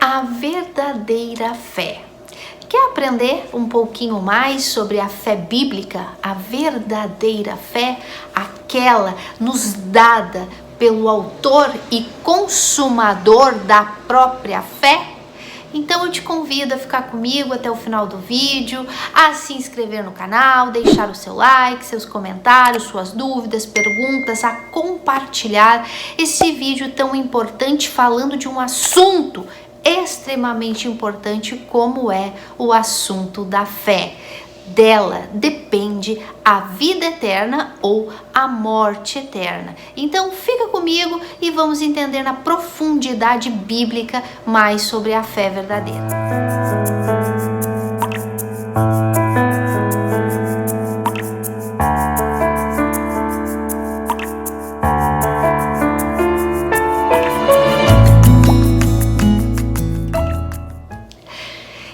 A verdadeira fé. Quer aprender um pouquinho mais sobre a fé bíblica? A verdadeira fé, aquela nos dada pelo autor e consumador da própria fé? Então eu te convido a ficar comigo até o final do vídeo, a se inscrever no canal, deixar o seu like, seus comentários, suas dúvidas, perguntas, a compartilhar esse vídeo tão importante falando de um assunto extremamente importante como é o assunto da fé. Dela depende a vida eterna ou a morte eterna. Então fica comigo e vamos entender na profundidade bíblica mais sobre a fé verdadeira.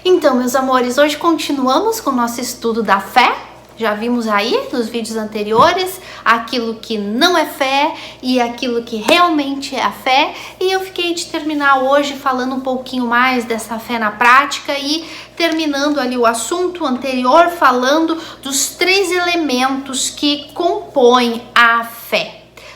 Então, meus amores, hoje continuamos com o nosso estudo da fé. Já vimos aí nos vídeos anteriores aquilo que não é fé e aquilo que realmente é a fé. E eu fiquei de terminar hoje falando um pouquinho mais dessa fé na prática e terminando ali o assunto anterior falando dos 3 elementos que compõem a fé.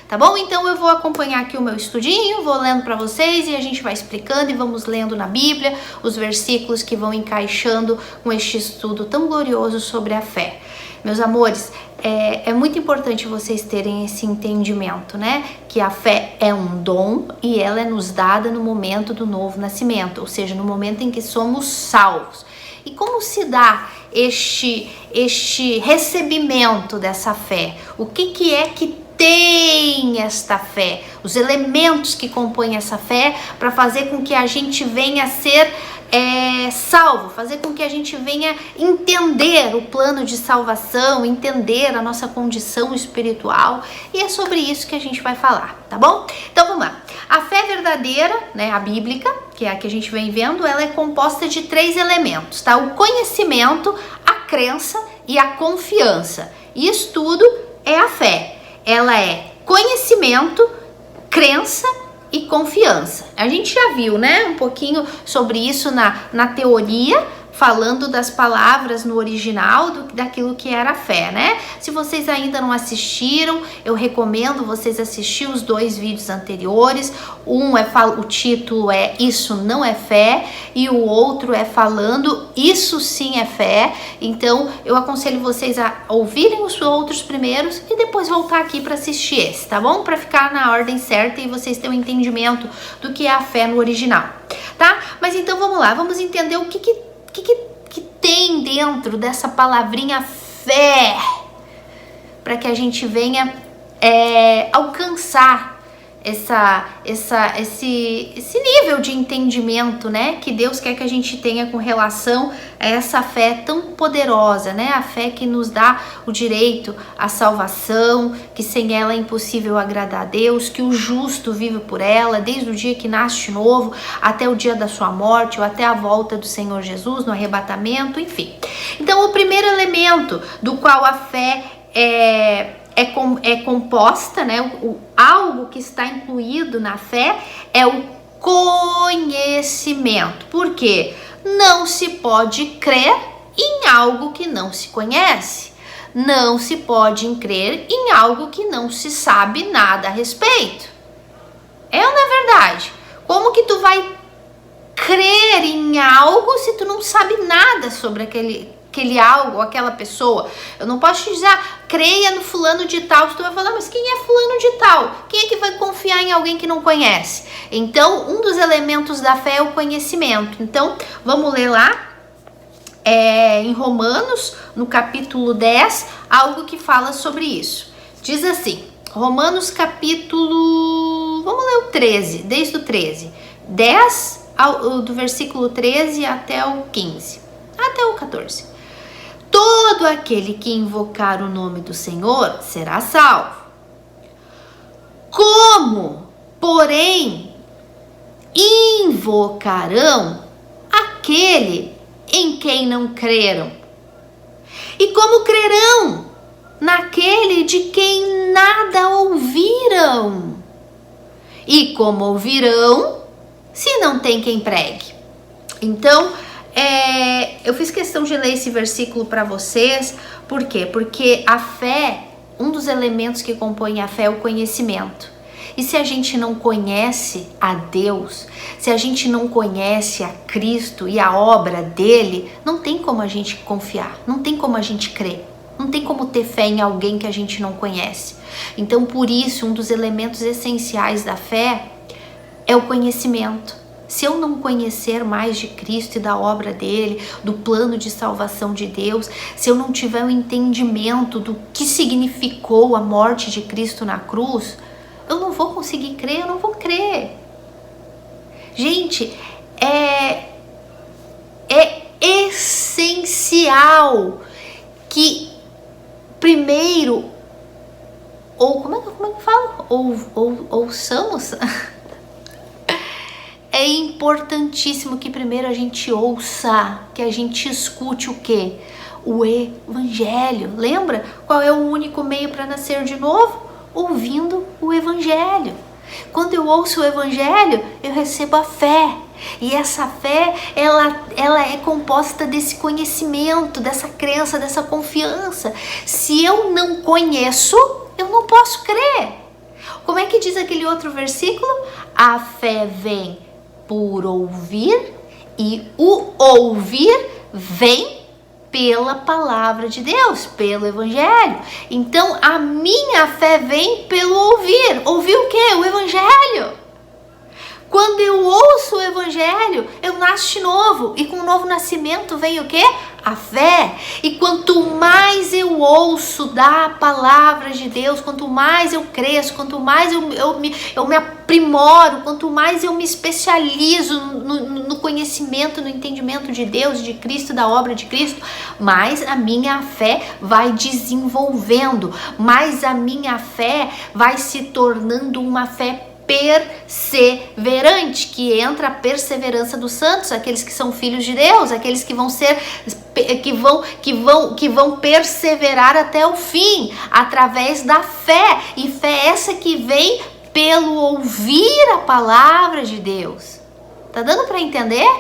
Tá bom? Então eu vou acompanhar aqui o meu estudinho, vou lendo para vocês e a gente vai explicando e vamos lendo na Bíblia os versículos que vão encaixando com este estudo tão glorioso sobre a fé. Meus amores, é muito importante vocês terem esse entendimento, né? Que a fé é um dom e ela é nos dada no momento do novo nascimento, ou seja, no momento em que somos salvos. E como se dá este recebimento dessa fé? O que é que tem esta fé, os elementos que compõem essa fé para fazer com que a gente venha a ser salvo, fazer com que a gente venha entender o plano de salvação, entender a nossa condição espiritual, e é sobre isso que a gente vai falar, tá bom? Então vamos lá. A fé verdadeira, né, a bíblica, que é a que a gente vem vendo, ela é composta de 3 elementos, tá? O conhecimento, a crença e a confiança. Isso tudo é a fé. Ela é conhecimento, crença e confiança. A gente já viu, né, um pouquinho sobre isso na teoria, falando das palavras no original daquilo que era a fé, né? Se vocês ainda não assistiram, eu recomendo vocês assistirem os 2 vídeos anteriores. O título é Isso Não é Fé e o outro é falando Isso Sim é Fé. Então eu aconselho vocês a ouvirem os outros primeiros e depois voltar aqui para assistir esse, tá bom? Para ficar na ordem certa e vocês terem um entendimento do que é a fé no original, tá? Mas então vamos lá, vamos entender o que tem dentro dessa palavrinha fé, para que a gente venha alcançar esse nível de entendimento, né, que Deus quer que a gente tenha com relação a essa fé tão poderosa, né, a fé que nos dá o direito à salvação, que sem ela é impossível agradar a Deus, que o justo vive por ela, desde o dia que nasce de novo, até o dia da sua morte, ou até a volta do Senhor Jesus, no arrebatamento, enfim. Então, o primeiro elemento do qual a fé é composta, né? Algo que está incluído na fé é o conhecimento. Por quê? Não se pode crer em algo que não se conhece. Não se pode crer em algo que não se sabe nada a respeito. É ou não é verdade? Como que tu vai crer em algo se tu não sabe nada sobre aquele algo, aquela pessoa? Eu não posso te dizer, creia no fulano de tal. Tu vai falar, mas quem é fulano de tal? Quem é que vai confiar em alguém que não conhece? Então, um dos elementos da fé é o conhecimento. Então, vamos ler lá, em Romanos, no capítulo 10, algo que fala sobre isso. Diz assim, Romanos capítulo, vamos ler o 13, desde o 13, 10, do versículo 13 até o 15, até o 14. Todo aquele que invocar o nome do Senhor será salvo. Como, porém, invocarão aquele em quem não creram? E como crerão naquele de quem nada ouviram? E como ouvirão se não tem quem pregue? Então, eu fiz questão de ler esse versículo para vocês. Por quê? Porque a fé, um dos elementos que compõe a fé é o conhecimento. E se a gente não conhece a Deus, se a gente não conhece a Cristo e a obra dele, não tem como a gente confiar, não tem como a gente crer, não tem como ter fé em alguém que a gente não conhece. Então, por isso, um dos elementos essenciais da fé é o conhecimento. Se eu não conhecer mais de Cristo e da obra dele, do plano de salvação de Deus, se eu não tiver um entendimento do que significou a morte de Cristo na cruz, eu não vou conseguir crer, eu não vou crer. Gente, é essencial que primeiro, como é que fala? Ouçamos. É importantíssimo que primeiro a gente ouça, que a gente escute o quê? O Evangelho. Lembra? Qual é o único meio para nascer de novo? Ouvindo o Evangelho. Quando eu ouço o Evangelho, eu recebo a fé. E essa fé, ela é composta desse conhecimento, dessa crença, dessa confiança. Se eu não conheço, eu não posso crer. Como é que diz aquele outro versículo? A fé vem por ouvir e o ouvir vem pela palavra de Deus, pelo Evangelho. Então a minha fé vem pelo ouvir. Ouvir o quê? O Evangelho. Quando eu ouço o Evangelho, eu nasço de novo. E com o novo nascimento vem o quê? A fé. E quanto mais eu ouço da palavra de Deus, quanto mais eu cresço, quanto mais eu me aprimoro, quanto mais eu me especializo no conhecimento, no entendimento de Deus, de Cristo, da obra de Cristo, mais a minha fé vai desenvolvendo, mais a minha fé vai se tornando uma fé perseverante, que entra a perseverança dos santos, aqueles que são filhos de Deus, aqueles que vão ser, que vão perseverar até o fim, através da fé. E fé essa que vem pelo ouvir a palavra de Deus. Tá dando para entender?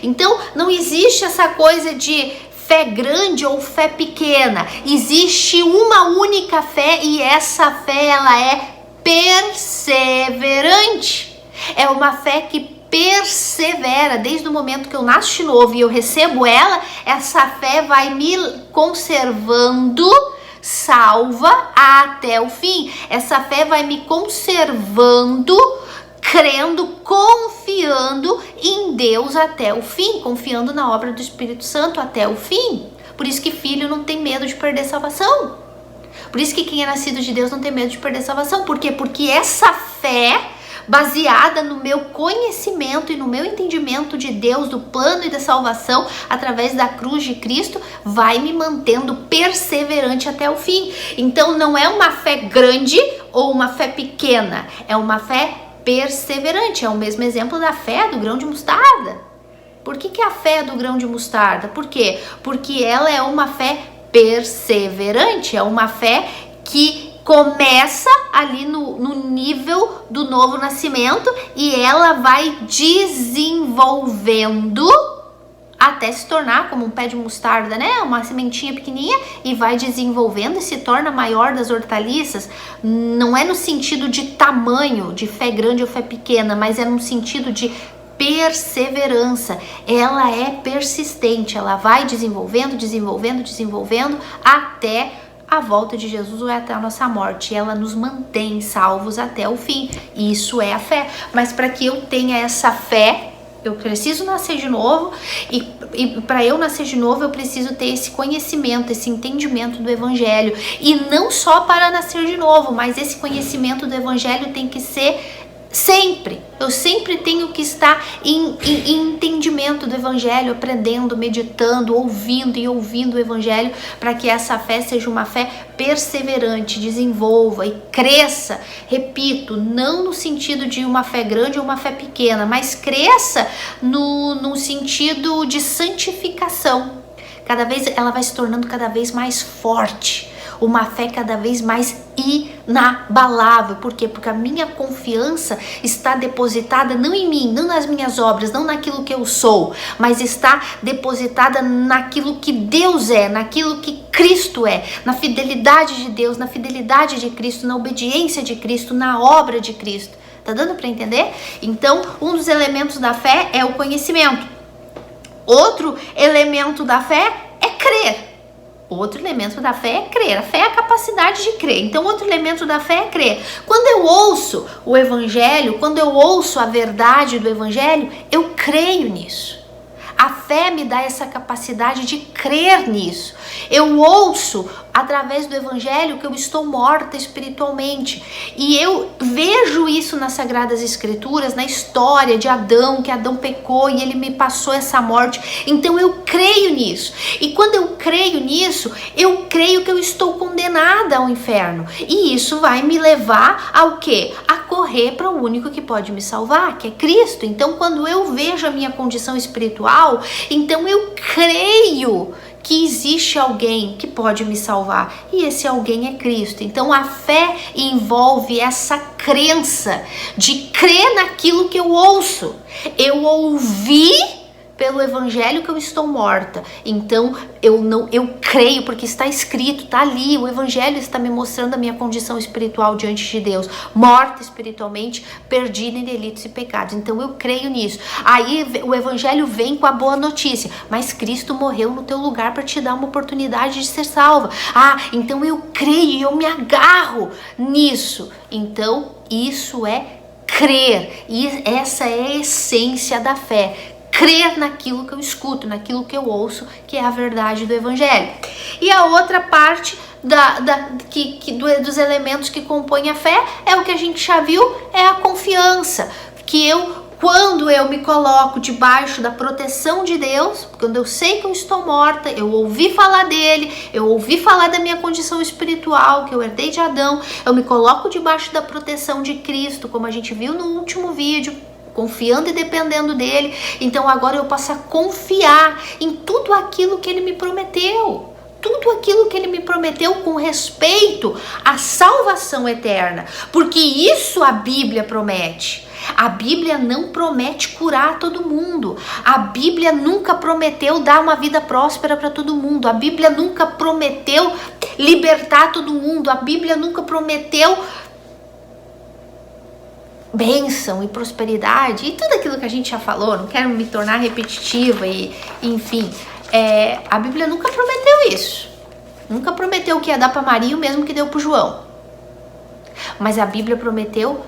Então não existe essa coisa de fé grande ou fé pequena. Existe uma única fé, e essa fé ela é perseverante. É uma fé que persevera. Desde o momento que eu nasço de novo e eu recebo ela, essa fé vai me conservando salva até o fim. Essa fé vai me conservando, crendo, confiando em Deus até o fim, confiando na obra do Espírito Santo até o fim. Por isso que filho não tem medo de perder salvação. Por isso que quem é nascido de Deus não tem medo de perder salvação. Por quê? Porque essa fé, baseada no meu conhecimento e no meu entendimento de Deus, do plano e da salvação, através da cruz de Cristo, vai me mantendo perseverante até o fim. Então não é uma fé grande ou uma fé pequena, é uma fé perseverante. É o mesmo exemplo da fé do grão de mostarda. Por que a fé é do grão de mostarda? Por quê? Porque ela é uma fé perseverante, é uma fé que começa ali no nível do novo nascimento e ela vai desenvolvendo até se tornar como um pé de mostarda, né? Uma sementinha pequenininha, e vai desenvolvendo e se torna maior das hortaliças. Não é no sentido de tamanho, de fé grande ou fé pequena, mas é no sentido de perseverança. Ela é persistente, ela vai desenvolvendo até a volta de Jesus ou até a nossa morte. Ela nos mantém salvos até o fim. Isso é a fé. Mas para que eu tenha essa fé, eu preciso nascer de novo, e para eu nascer de novo eu preciso ter esse conhecimento, esse entendimento do Evangelho. E não só para nascer de novo, mas esse conhecimento do Evangelho tem que ser sempre. Eu sempre tenho que estar em entendimento do Evangelho, aprendendo, meditando, ouvindo o Evangelho, para que essa fé seja uma fé perseverante, desenvolva e cresça. Repito, não no sentido de uma fé grande ou uma fé pequena, mas cresça no sentido de santificação. Cada vez ela vai se tornando cada vez mais forte. uma fé cada vez mais inabalável. Por quê? Porque a minha confiança está depositada não em mim, não nas minhas obras, não naquilo que eu sou, mas está depositada naquilo que Deus é, naquilo que Cristo é, na fidelidade de Deus, na fidelidade de Cristo, na obediência de Cristo, na obra de Cristo. Tá dando para entender? Então, um dos elementos da fé é o conhecimento. Outro elemento da fé é crer. Outro elemento da fé é crer. A fé é a capacidade de crer. Então, outro elemento da fé é crer. Quando eu ouço o evangelho, quando eu ouço a verdade do evangelho, eu creio nisso. A fé me dá essa capacidade de crer nisso. Eu ouço através do evangelho que eu estou morta espiritualmente. E eu vejo isso nas Sagradas Escrituras, na história de Adão, que Adão pecou e ele me passou essa morte. Então eu creio nisso. E quando eu creio nisso, eu creio que eu estou condenada ao inferno. E isso vai me levar ao quê? A correr para o único que pode me salvar, que é Cristo. Então quando eu vejo a minha condição espiritual, então eu creio que existe alguém que pode me salvar, e esse alguém é Cristo. Então a fé envolve essa crença de crer naquilo que eu ouço. Eu ouvi pelo evangelho que eu estou morta, então eu creio porque está escrito, está ali, o evangelho está me mostrando a minha condição espiritual diante de Deus, morta espiritualmente, perdida em delitos e pecados. Então eu creio nisso. Aí o evangelho vem com a boa notícia: mas Cristo morreu no teu lugar para te dar uma oportunidade de ser salva. Então eu creio e eu me agarro nisso. Então isso é crer, e essa é a essência da fé. Crer naquilo que eu escuto, naquilo que eu ouço, que é a verdade do evangelho. E a outra parte dos elementos que compõem a fé é o que a gente já viu, é a confiança. Que quando eu me coloco debaixo da proteção de Deus, quando eu sei que eu estou morta, eu ouvi falar dele, eu ouvi falar da minha condição espiritual, que eu herdei de Adão, eu me coloco debaixo da proteção de Cristo, como a gente viu no último vídeo, confiando e dependendo dele. Então agora eu passo a confiar em tudo aquilo que ele me prometeu. Tudo aquilo que ele me prometeu com respeito à salvação eterna. Porque isso a Bíblia promete. A Bíblia não promete curar todo mundo. A Bíblia nunca prometeu dar uma vida próspera para todo mundo. A Bíblia nunca prometeu libertar todo mundo. A Bíblia nunca prometeu bênção e prosperidade e tudo aquilo que a gente já falou. Não quero me tornar repetitiva e enfim, a Bíblia nunca prometeu isso. Nunca prometeu que ia dar para Maria o mesmo que deu para João. Mas a Bíblia prometeu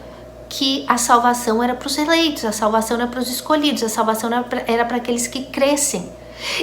que a salvação era para os eleitos, a salvação era para os escolhidos, a salvação era para aqueles que crescem.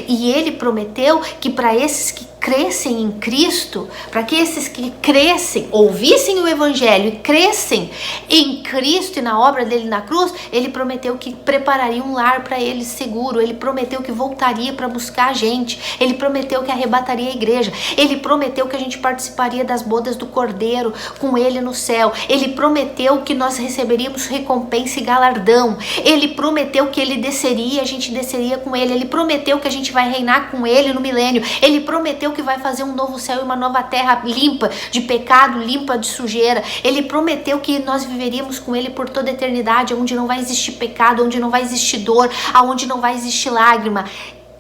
E ele prometeu que para esses que crescem em Cristo, para que esses que crescem, ouvissem o evangelho e crescem em Cristo e na obra dele na cruz, ele prometeu que prepararia um lar para eles seguro, ele prometeu que voltaria para buscar a gente, ele prometeu que arrebataria a igreja, ele prometeu que a gente participaria das bodas do Cordeiro com ele no céu, ele prometeu que nós receberíamos recompensa e galardão, ele prometeu que ele desceria, a gente desceria com ele, ele prometeu que a gente vai reinar com ele no milênio, ele prometeu que vai fazer um novo céu e uma nova terra limpa de pecado, limpa de sujeira. Ele prometeu que nós viveríamos com ele por toda a eternidade, onde não vai existir pecado, onde não vai existir dor, onde não vai existir lágrima.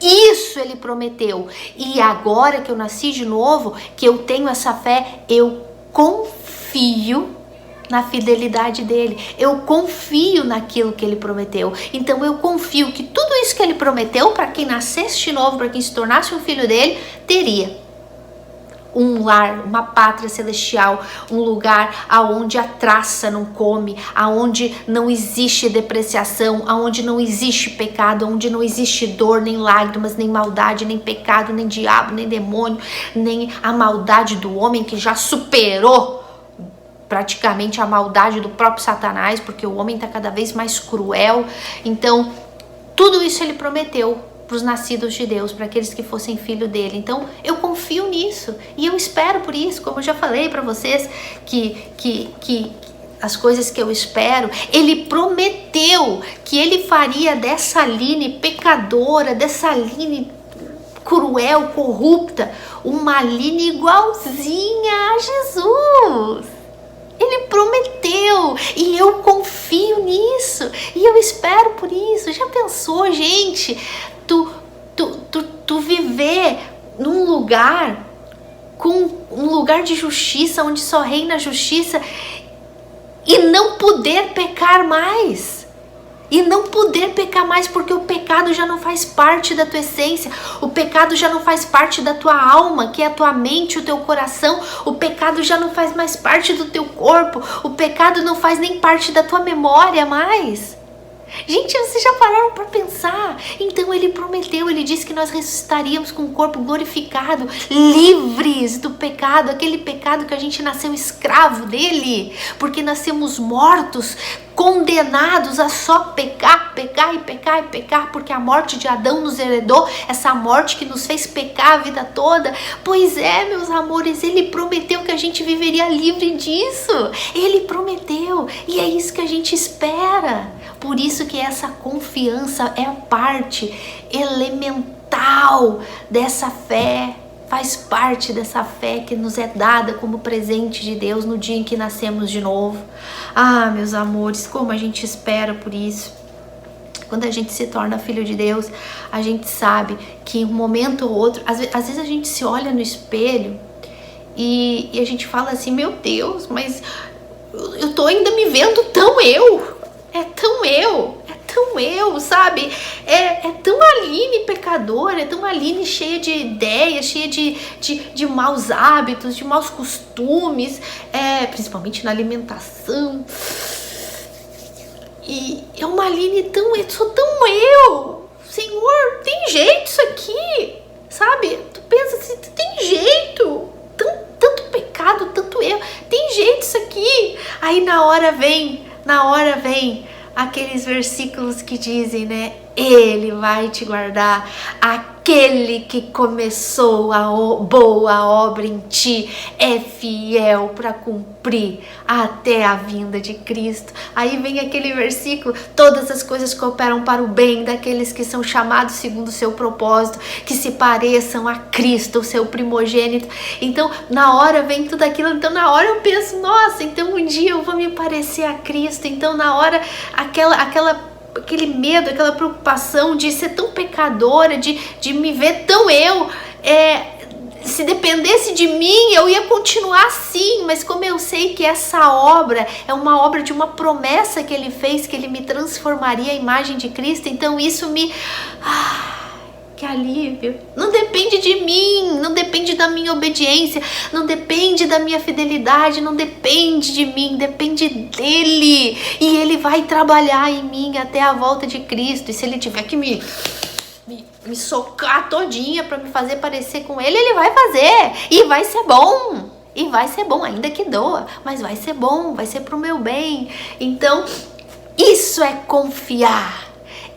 Isso ele prometeu. E agora que eu nasci de novo, que eu tenho essa fé, eu confio na fidelidade dele, eu confio naquilo que ele prometeu. Então eu confio que tudo isso que ele prometeu para quem nascesse de novo, para quem se tornasse um filho dele, teria um lar, uma pátria celestial, um lugar aonde a traça não come, aonde não existe depreciação, aonde não existe pecado, onde não existe dor, nem lágrimas, nem maldade, nem pecado, nem diabo, nem demônio, nem a maldade do homem que já superou praticamente a maldade do próprio Satanás, porque o homem está cada vez mais cruel. Então, tudo isso ele prometeu para os nascidos de Deus, para aqueles que fossem filho dele. Então, eu confio nisso e eu espero por isso, como eu já falei para vocês, que as coisas que eu espero, ele prometeu que ele faria dessa Aline pecadora, dessa Aline cruel, corrupta, uma maligna igualzinha a Jesus. Ele prometeu e eu confio nisso e eu espero por isso. Já pensou, gente, tu viver num lugar com um lugar de justiça, onde só reina a justiça, e não poder pecar mais? E não poder pecar mais, porque o pecado já não faz parte da tua essência, o pecado já não faz parte da tua alma, que é a tua mente, o teu coração, o pecado já não faz mais parte do teu corpo, o pecado não faz nem parte da tua memória mais. Gente, vocês já pararam para pensar? Então ele prometeu, ele disse que nós ressuscitaríamos com um corpo glorificado, livres do pecado, aquele pecado que a gente nasceu escravo dele, porque nascemos mortos, condenados a só pecar, porque a morte de Adão nos heredou, essa morte que nos fez pecar a vida toda. Pois é, meus amores, ele prometeu que a gente viveria livre disso, ele prometeu, e é isso que a gente espera. Por isso que essa confiança é a parte elemental dessa fé, faz parte dessa fé que nos é dada como presente de Deus no dia em que nascemos de novo. Ah, meus amores, como a gente espera por isso. Quando a gente se torna filho de Deus, a gente sabe que um momento ou outro, às vezes a gente se olha no espelho e a gente fala assim, meu Deus, mas eu tô ainda me vendo tão eu. É tão eu, sabe? É tão Aline pecadora, é tão Aline cheia de ideias, cheia de maus hábitos, de maus costumes, principalmente na alimentação. E é uma Aline eu sou tão eu. Senhor, tem jeito isso aqui, sabe? Tu pensa assim, tem jeito. Tanto pecado, tanto eu, tem jeito isso aqui. Aí na hora vem aqueles versículos que dizem, né? Ele vai te guardar, aquele que começou a boa obra em ti é fiel para cumprir até a vinda de Cristo. Aí vem aquele versículo, todas as coisas cooperam para o bem daqueles que são chamados segundo o seu propósito, que se pareçam a Cristo, o seu primogênito. Então na hora vem tudo aquilo, então na hora eu penso, nossa, então um dia eu vou me parecer a Cristo. Então na hora aquele medo, aquela preocupação de ser tão pecadora, de me ver tão eu, se dependesse de mim, eu ia continuar assim, mas como eu sei que essa obra é uma obra de uma promessa que ele fez, que ele me transformaria à imagem de Cristo, então isso me... que alívio. Não depende de mim, não depende da minha obediência, não depende da minha fidelidade, não depende de mim, depende dele. E ele vai trabalhar em mim até a volta de Cristo. E se ele tiver que me socar todinha para me fazer parecer com ele, ele vai fazer. E vai ser bom. E vai ser bom, ainda que doa, mas vai ser bom, vai ser pro meu bem. Então, isso é confiar.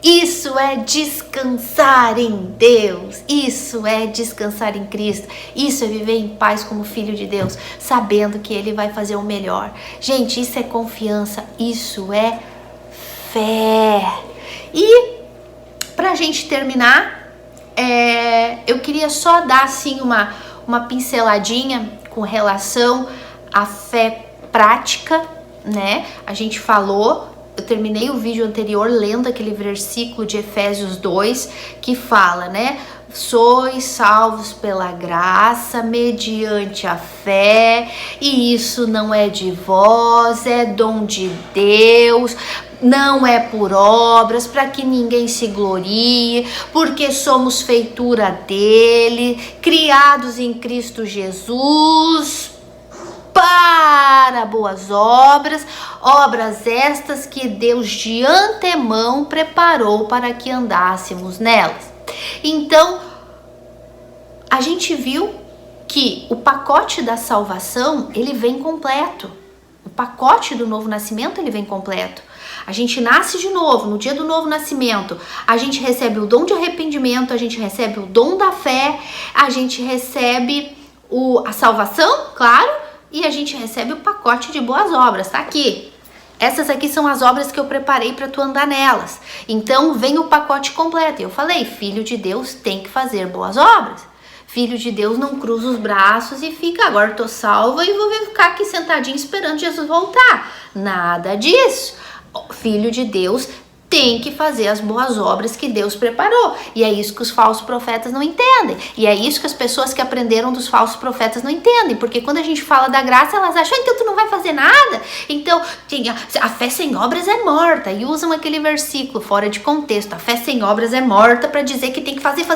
Isso é descansar em Deus, isso é descansar em Cristo, isso é viver em paz como filho de Deus, sabendo que Ele vai fazer o melhor. Gente, isso é confiança, isso é fé. E pra gente terminar, eu queria só dar assim uma pinceladinha com relação à fé prática, né? A gente falou... Eu terminei o vídeo anterior lendo aquele versículo de Efésios 2 que fala, né? Sois salvos pela graça, mediante a fé, e isso não é de vós, é dom de Deus, não é por obras, para que ninguém se glorie, porque somos feitura dele, criados em Cristo Jesus, para boas obras, obras estas que Deus de antemão preparou para que andássemos nelas. Então, a gente viu que o pacote da salvação, ele vem completo. O pacote do novo nascimento, ele vem completo. A gente nasce de novo, no dia do novo nascimento, a gente recebe o dom de arrependimento, a gente recebe o dom da fé, a gente recebe a salvação, claro, e a gente recebe o pacote de boas obras, tá aqui. essas aqui são as obras que eu preparei para tu andar nelas. Então vem o pacote completo. Eu falei, filho de Deus tem que fazer boas obras. Filho de Deus não cruza os braços e fica, agora tô salva e vou ficar aqui sentadinho esperando Jesus voltar. Nada disso. Filho de Deus tem que fazer as boas obras que Deus preparou. E é isso que os falsos profetas não entendem. E é isso que as pessoas que aprenderam dos falsos profetas não entendem. Porque quando a gente fala da graça, elas acham, então tu não vai fazer nada. Então, a fé sem obras é morta. E usam aquele versículo fora de contexto. A fé sem obras é morta para dizer que tem que fazer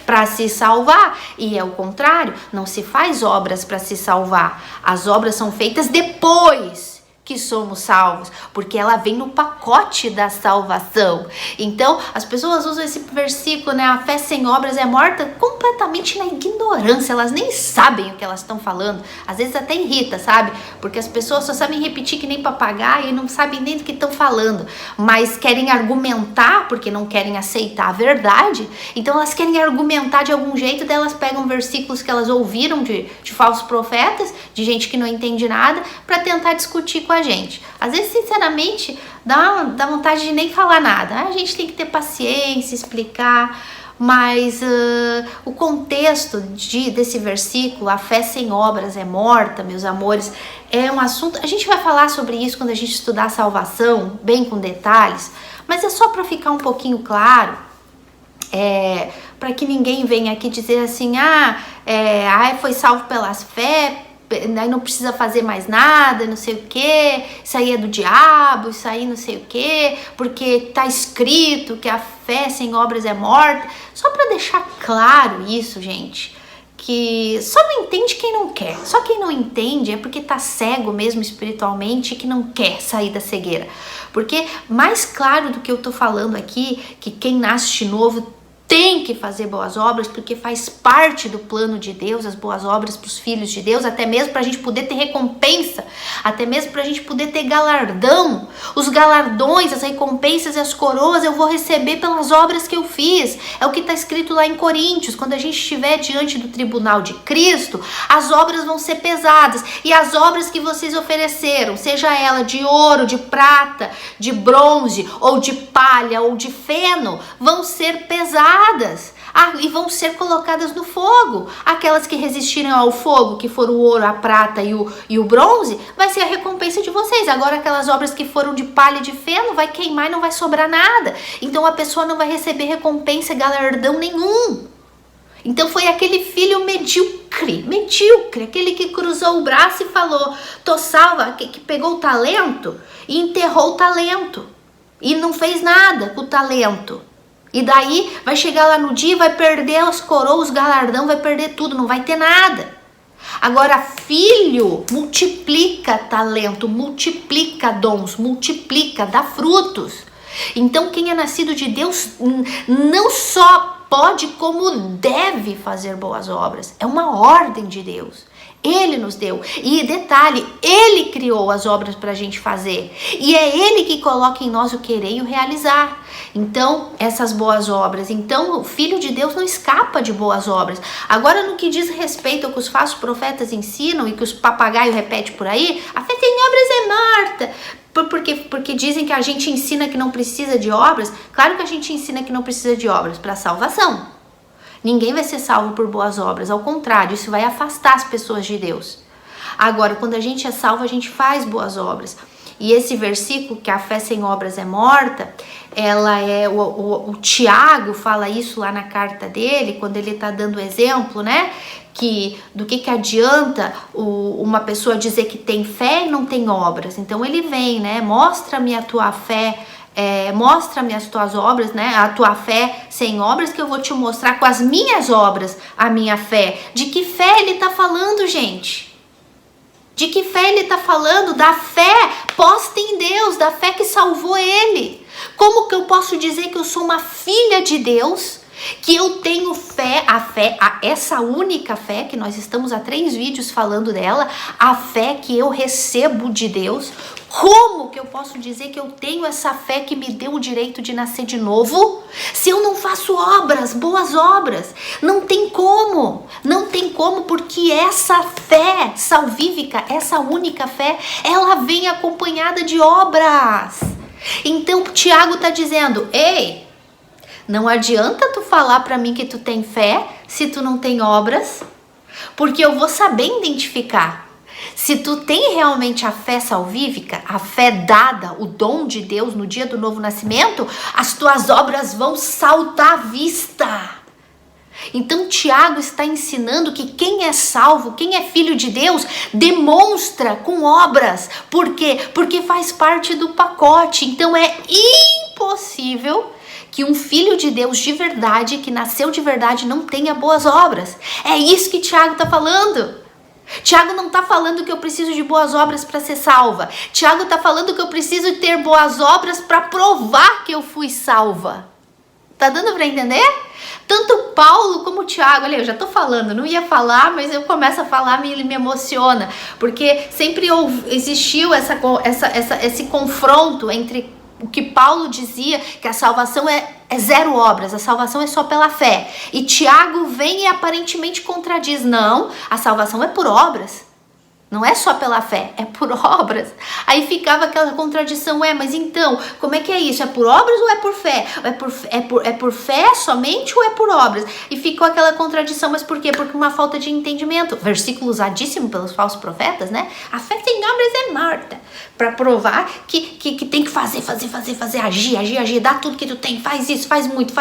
para se salvar. E é o contrário. Não se faz obras para se salvar. As obras são feitas depois que somos salvos, porque ela vem no pacote da salvação. Então, as pessoas usam esse versículo, né? A fé sem obras é morta, completamente na ignorância, elas nem sabem o que elas estão falando. Às vezes até irrita, sabe? Porque as pessoas só sabem repetir que nem papagaio e não sabem nem do que estão falando, mas querem argumentar porque não querem aceitar a verdade. Então, elas querem argumentar de algum jeito, daí elas pegam versículos que elas ouviram de falsos profetas, de gente que não entende nada, para tentar discutir com a gente. Às vezes, sinceramente, dá vontade de nem falar nada. A gente tem que ter paciência, explicar, mas o contexto desse versículo, a fé sem obras é morta, meus amores, é um assunto, a gente vai falar sobre isso quando a gente estudar a salvação, bem com detalhes, mas é só para ficar um pouquinho claro, para que ninguém venha aqui dizer assim, foi salvo pelas fé, aí não precisa fazer mais nada, não sei o que, isso aí é do diabo, isso aí não sei o que, porque tá escrito que a fé sem obras é morta. Só para deixar claro isso, gente, que só não entende quem não quer, só quem não entende é porque tá cego mesmo espiritualmente e que não quer sair da cegueira, porque mais claro do que eu tô falando aqui, que quem nasce de novo tem que fazer boas obras, porque faz parte do plano de Deus, as boas obras para os filhos de Deus, até mesmo para a gente poder ter recompensa, até mesmo para a gente poder ter galardão. Os galardões, as recompensas e as coroas eu vou receber pelas obras que eu fiz. É o que está escrito lá em Coríntios. Quando a gente estiver diante do tribunal de Cristo, as obras vão ser pesadas. E as obras que vocês ofereceram, seja ela de ouro, de prata, de bronze, ou de palha, ou de feno, vão ser pesadas. E vão ser colocadas no fogo. Aquelas que resistirem ao fogo, que foram o ouro, a prata e o bronze, vai ser a recompensa de vocês. Agora aquelas obras que foram de palha e de feno, vai queimar e não vai sobrar nada. Então a pessoa não vai receber recompensa, galardão nenhum. Então foi aquele filho medíocre, aquele que cruzou o braço e falou, tô salva, que pegou o talento e enterrou o talento. E não fez nada com o talento. E daí vai chegar lá no dia, vai perder as coroas, os galardão, vai perder tudo, não vai ter nada. Agora, filho multiplica talento, multiplica dons, multiplica, dá frutos. Então, quem é nascido de Deus não só pode, como deve fazer boas obras. É uma ordem de Deus. Ele nos deu. E detalhe, Ele criou as obras para a gente fazer. E é Ele que coloca em nós o querer e o realizar. Então, essas boas obras. Então, o Filho de Deus não escapa de boas obras. Agora, no que diz respeito ao que os falsos profetas ensinam e que os papagaios repetem por aí, a fé sem obras é morta. Porque dizem que a gente ensina que não precisa de obras. Claro que a gente ensina que não precisa de obras para salvação. Ninguém vai ser salvo por boas obras, ao contrário, isso vai afastar as pessoas de Deus. Agora, quando a gente é salvo, a gente faz boas obras. E esse versículo, que a fé sem obras é morta, o Tiago fala isso lá na carta dele, quando ele está dando exemplo, né? Que do que adianta uma pessoa dizer que tem fé e não tem obras. Então ele vem, né? Mostra-me a tua fé, mostra-me as tuas obras, né? A tua fé sem obras, que eu vou te mostrar com as minhas obras a minha fé. De que fé ele tá falando, gente? De que fé ele tá falando? Da fé posta em Deus, da fé que salvou ele. Como que eu posso dizer que eu sou uma filha de Deus? Que eu tenho fé, essa única fé, que nós estamos há 3 vídeos falando dela, a fé que eu recebo de Deus. Como que eu posso dizer que eu tenho essa fé que me deu o direito de nascer de novo, se eu não faço obras, boas obras? Não tem como, porque essa fé salvífica, essa única fé, ela vem acompanhada de obras. Então Tiago está dizendo, ei, não adianta tu falar para mim que tu tem fé se tu não tem obras, porque eu vou saber identificar. Se tu tem realmente a fé salvífica, a fé dada, o dom de Deus no dia do novo nascimento, as tuas obras vão saltar à vista. Então Tiago está ensinando que quem é salvo, quem é filho de Deus, demonstra com obras. Por quê? Porque faz parte do pacote. Então é impossível que um filho de Deus de verdade, que nasceu de verdade, não tenha boas obras. É isso que Tiago está falando. Tiago não está falando que eu preciso de boas obras para ser salva. Tiago está falando que eu preciso ter boas obras para provar que eu fui salva. Tá dando para entender? Tanto Paulo como Tiago, olha, eu já tô falando, não ia falar, mas eu começo a falar, me emociona, porque sempre existiu esse confronto entre o que Paulo dizia, que a salvação é zero obras, a salvação é só pela fé. E Tiago vem e aparentemente contradiz, não, a salvação é por obras. Não é só pela fé, é por obras. Aí ficava aquela contradição, mas então, como é que é isso? É por obras ou é por fé? É por fé somente ou é por obras? E ficou aquela contradição, mas por quê? Porque uma falta de entendimento. Versículo usadíssimo pelos falsos profetas, né? A fé sem obras é morta. Para provar que tem que fazer, agir, dá tudo que tu tem, faz isso, faz muito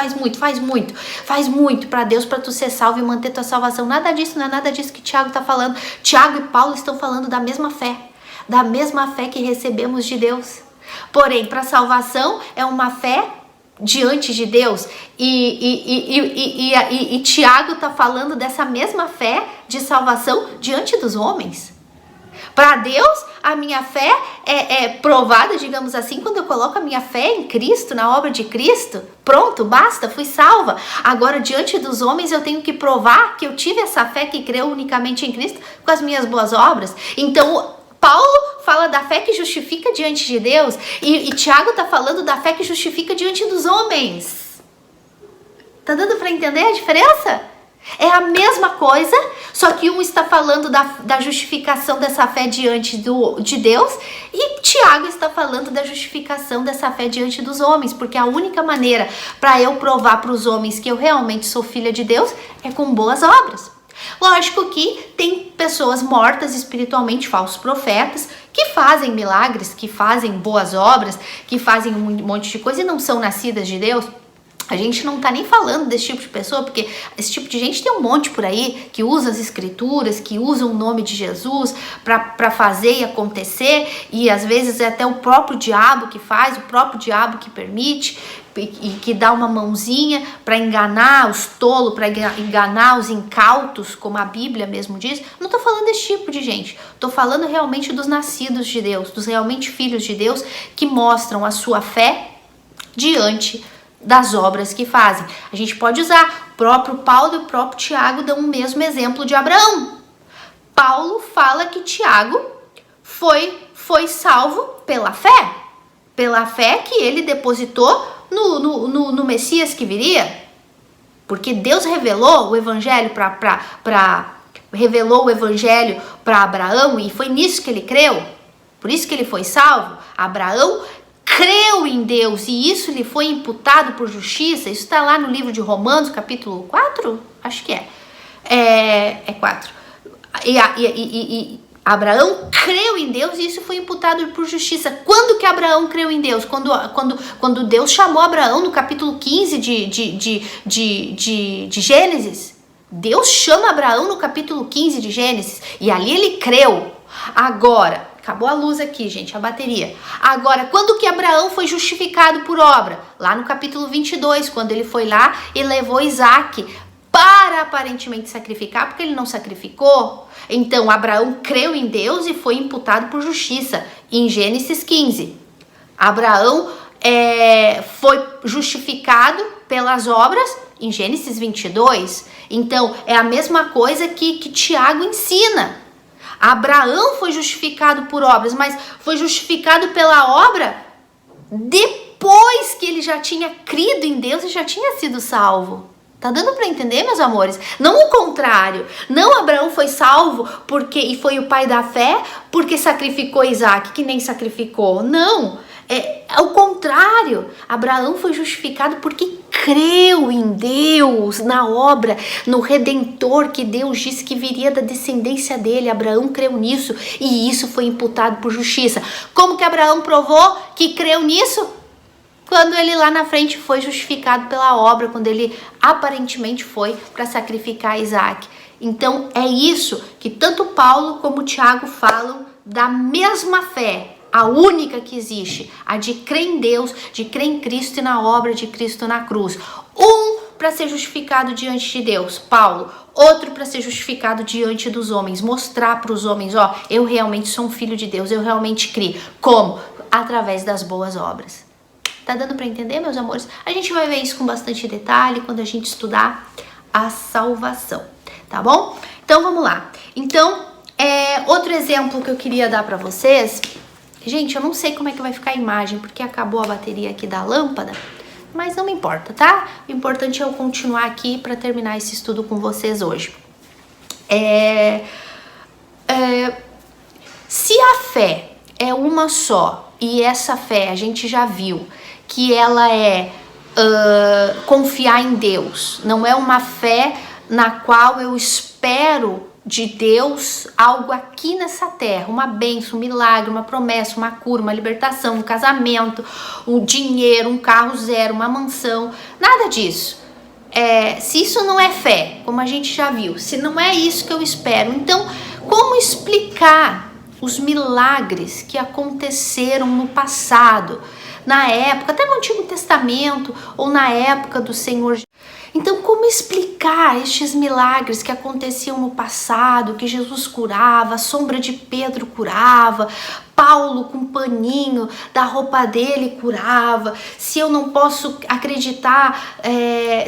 para Deus, para tu ser salvo e manter tua salvação. Nada disso, não é nada disso que Tiago está falando. Tiago e Paulo estão falando da mesma fé que recebemos de Deus. Porém, para salvação é uma fé diante de Deus. E Tiago está falando dessa mesma fé de salvação diante dos homens. Para Deus, a minha fé é provada, digamos assim, quando eu coloco a minha fé em Cristo, na obra de Cristo. Pronto, basta, fui salva. Agora, diante dos homens, eu tenho que provar que eu tive essa fé que creu unicamente em Cristo com as minhas boas obras. Então, Paulo fala da fé que justifica diante de Deus e Tiago está falando da fé que justifica diante dos homens. Tá dando para entender a diferença? É a mesma coisa, só que um está falando da justificação dessa fé diante de Deus e Tiago está falando da justificação dessa fé diante dos homens, porque a única maneira para eu provar para os homens que eu realmente sou filha de Deus é com boas obras. Lógico que tem pessoas mortas espiritualmente, falsos profetas, que fazem milagres, que fazem boas obras, que fazem um monte de coisa e não são nascidas de Deus. A gente não tá nem falando desse tipo de pessoa, porque esse tipo de gente tem um monte por aí que usa as escrituras, que usa o nome de Jesus para fazer e acontecer, e às vezes é até o próprio diabo que faz, o próprio diabo que permite e que dá uma mãozinha para enganar os tolos, para enganar os incautos, como a Bíblia mesmo diz. Não tô falando desse tipo de gente, tô falando realmente dos nascidos de Deus, dos realmente filhos de Deus que mostram a sua fé diante das obras que fazem. A gente pode usar o próprio Paulo e o próprio Tiago dão o mesmo exemplo de Abraão. Paulo fala que Tiago foi salvo pela fé que ele depositou no Messias que viria, porque Deus revelou o evangelho revelou o evangelho para Abraão e foi nisso que ele creu, por isso que ele foi salvo. Abraão creu em Deus e isso lhe foi imputado por justiça. Isso está lá no livro de Romanos, capítulo 4? Acho que é 4. E Abraão creu em Deus e isso foi imputado por justiça. Quando que Abraão creu em Deus? Quando Deus chamou Abraão no capítulo 15 de Gênesis. Deus chama Abraão no capítulo 15 de Gênesis e ali ele creu. Agora, acabou a luz aqui, gente, a bateria. Agora, quando que Abraão foi justificado por obra? Lá no capítulo 22, quando ele foi lá e levou Isaac para aparentemente sacrificar, porque ele não sacrificou. Então, Abraão creu em Deus e foi imputado por justiça, em Gênesis 15. Abraão foi justificado pelas obras em Gênesis 22. Então, é a mesma coisa que Tiago ensina. Abraão foi justificado por obras, mas foi justificado pela obra depois que ele já tinha crido em Deus e já tinha sido salvo. Tá dando para entender, meus amores? Não o contrário. Não, Abraão foi salvo e foi o pai da fé porque sacrificou Isaac, que nem sacrificou. Não, é o contrário. Abraão foi justificado porque creu em Deus, na obra, no Redentor que Deus disse que viria da descendência dele. Abraão creu nisso e isso foi imputado por justiça. Como que Abraão provou que creu nisso? Quando ele lá na frente foi justificado pela obra, quando ele aparentemente foi para sacrificar Isaac. Então é isso que tanto Paulo como Tiago falam da mesma fé, a única que existe, a de crer em Deus, de crer em Cristo e na obra de Cristo na cruz. Um para ser justificado diante de Deus, Paulo. Outro para ser justificado diante dos homens, mostrar para os homens, ó, eu realmente sou um filho de Deus, eu realmente criei. Como? Através das boas obras. Tá dando para entender, meus amores? A gente vai ver isso com bastante detalhe quando a gente estudar a salvação, tá bom? Então, vamos lá. Então, outro exemplo que eu queria dar para vocês. Gente, eu não sei como é que vai ficar a imagem, porque acabou a bateria aqui da lâmpada, mas não me importa, tá? O importante é eu continuar aqui para terminar esse estudo com vocês hoje. Se a fé é uma só, e essa fé a gente já viu que ela é confiar em Deus, não é uma fé na qual eu espero de Deus algo aqui nessa terra, uma bênção, um milagre, uma promessa, uma cura, uma libertação, um casamento, um dinheiro, um carro zero, uma mansão, nada disso. Se isso não é fé, como a gente já viu, se não é isso que eu espero, então como explicar os milagres que aconteceram no passado, na época, até no Antigo Testamento, ou na época do Senhor? Então, como explicar estes milagres que aconteciam no passado, que Jesus curava, a sombra de Pedro curava, Paulo com um paninho da roupa dele curava, se eu não posso acreditar,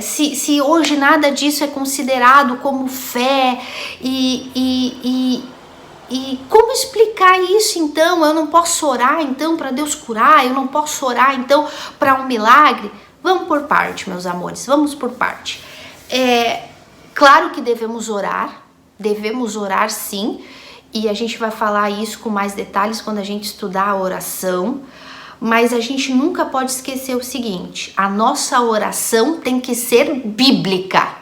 se hoje nada disso é considerado como fé, e como explicar isso então? Eu não posso orar então para Deus curar? Eu não posso orar então para um milagre? Vamos por parte, meus amores, vamos por parte. Claro que devemos orar sim, e a gente vai falar isso com mais detalhes quando a gente estudar a oração, mas a gente nunca pode esquecer o seguinte: a nossa oração tem que ser bíblica.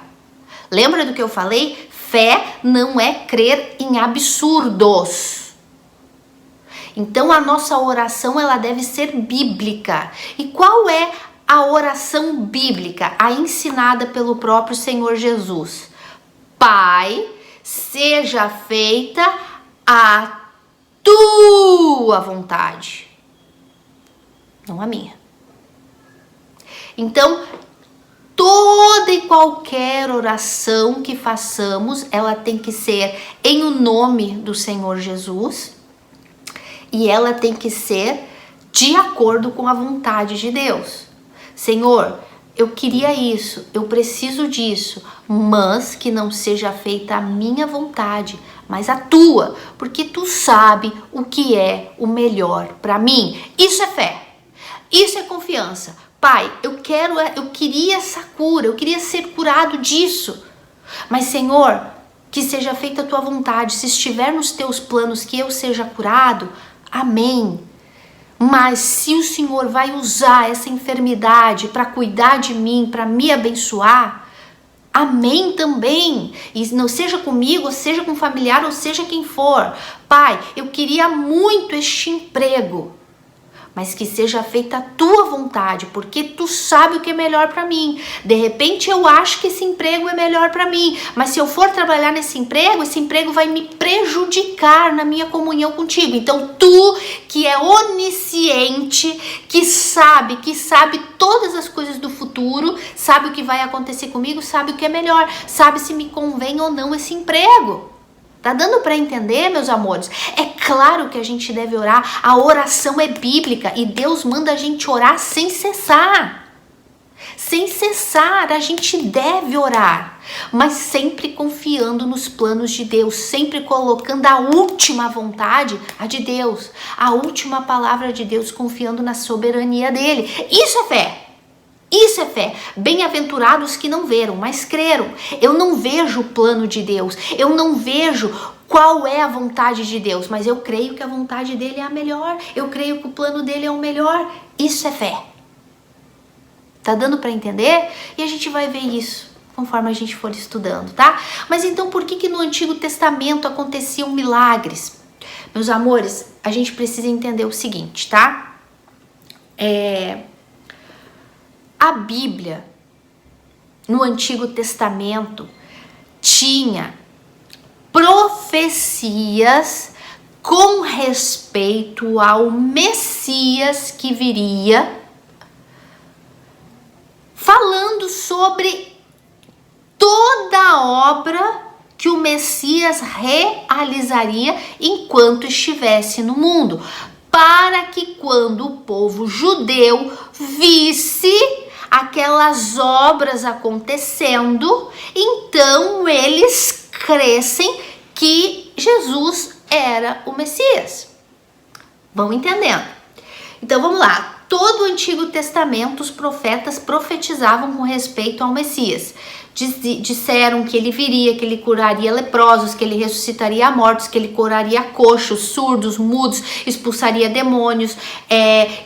Lembra do que eu falei? Fé não é crer em absurdos. Então a nossa oração ela deve ser bíblica. E qual é a oração bíblica? A ensinada pelo próprio Senhor Jesus. Pai, seja feita a tua vontade, não a minha. Então, toda e qualquer oração que façamos, ela tem que ser em o nome do Senhor Jesus e ela tem que ser de acordo com a vontade de Deus. Senhor, eu queria isso, eu preciso disso, mas que não seja feita a minha vontade, mas a tua, porque tu sabe o que é o melhor para mim. Isso é fé, isso é confiança. Pai, eu queria essa cura, eu queria ser curado disso. Mas, Senhor, que seja feita a tua vontade. Se estiver nos teus planos que eu seja curado, amém. Mas se o Senhor vai usar essa enfermidade para cuidar de mim, para me abençoar, amém também. E não seja comigo, ou seja com um familiar, ou seja quem for. Pai, eu queria muito este emprego, mas que seja feita a tua vontade, porque tu sabe o que é melhor para mim. De repente eu acho que esse emprego é melhor para mim, mas se eu for trabalhar nesse emprego vai me prejudicar na minha comunhão contigo. Então tu, que é onisciente, que sabe todas as coisas do futuro, sabe o que vai acontecer comigo, sabe o que é melhor, sabe se me convém ou não esse emprego. Tá dando para entender, meus amores? É claro que a gente deve orar. A oração é bíblica e Deus manda a gente orar sem cessar. Sem cessar, a gente deve orar, mas sempre confiando nos planos de Deus, sempre colocando a última vontade, a de Deus, a última palavra de Deus, confiando na soberania dele. Isso é fé. Isso é fé. Bem-aventurados que não viram, mas creram. Eu não vejo o plano de Deus, eu não vejo qual é a vontade de Deus, mas eu creio que a vontade dele é a melhor, eu creio que o plano dele é o melhor. Isso é fé. Tá dando para entender? E a gente vai ver isso conforme a gente for estudando, tá? Mas então por que no Antigo Testamento aconteciam milagres? Meus amores, a gente precisa entender o seguinte, tá? A Bíblia, no Antigo Testamento, tinha profecias com respeito ao Messias que viria, falando sobre toda a obra que o Messias realizaria enquanto estivesse no mundo, para que quando o povo judeu visse aquelas obras acontecendo, então eles crescem que Jesus era o Messias. Vão entendendo? Então vamos lá. Todo o Antigo Testamento os profetas profetizavam com respeito ao Messias. Disseram que ele viria, que ele curaria leprosos, que ele ressuscitaria mortos, que ele curaria coxos, surdos, mudos, expulsaria demônios,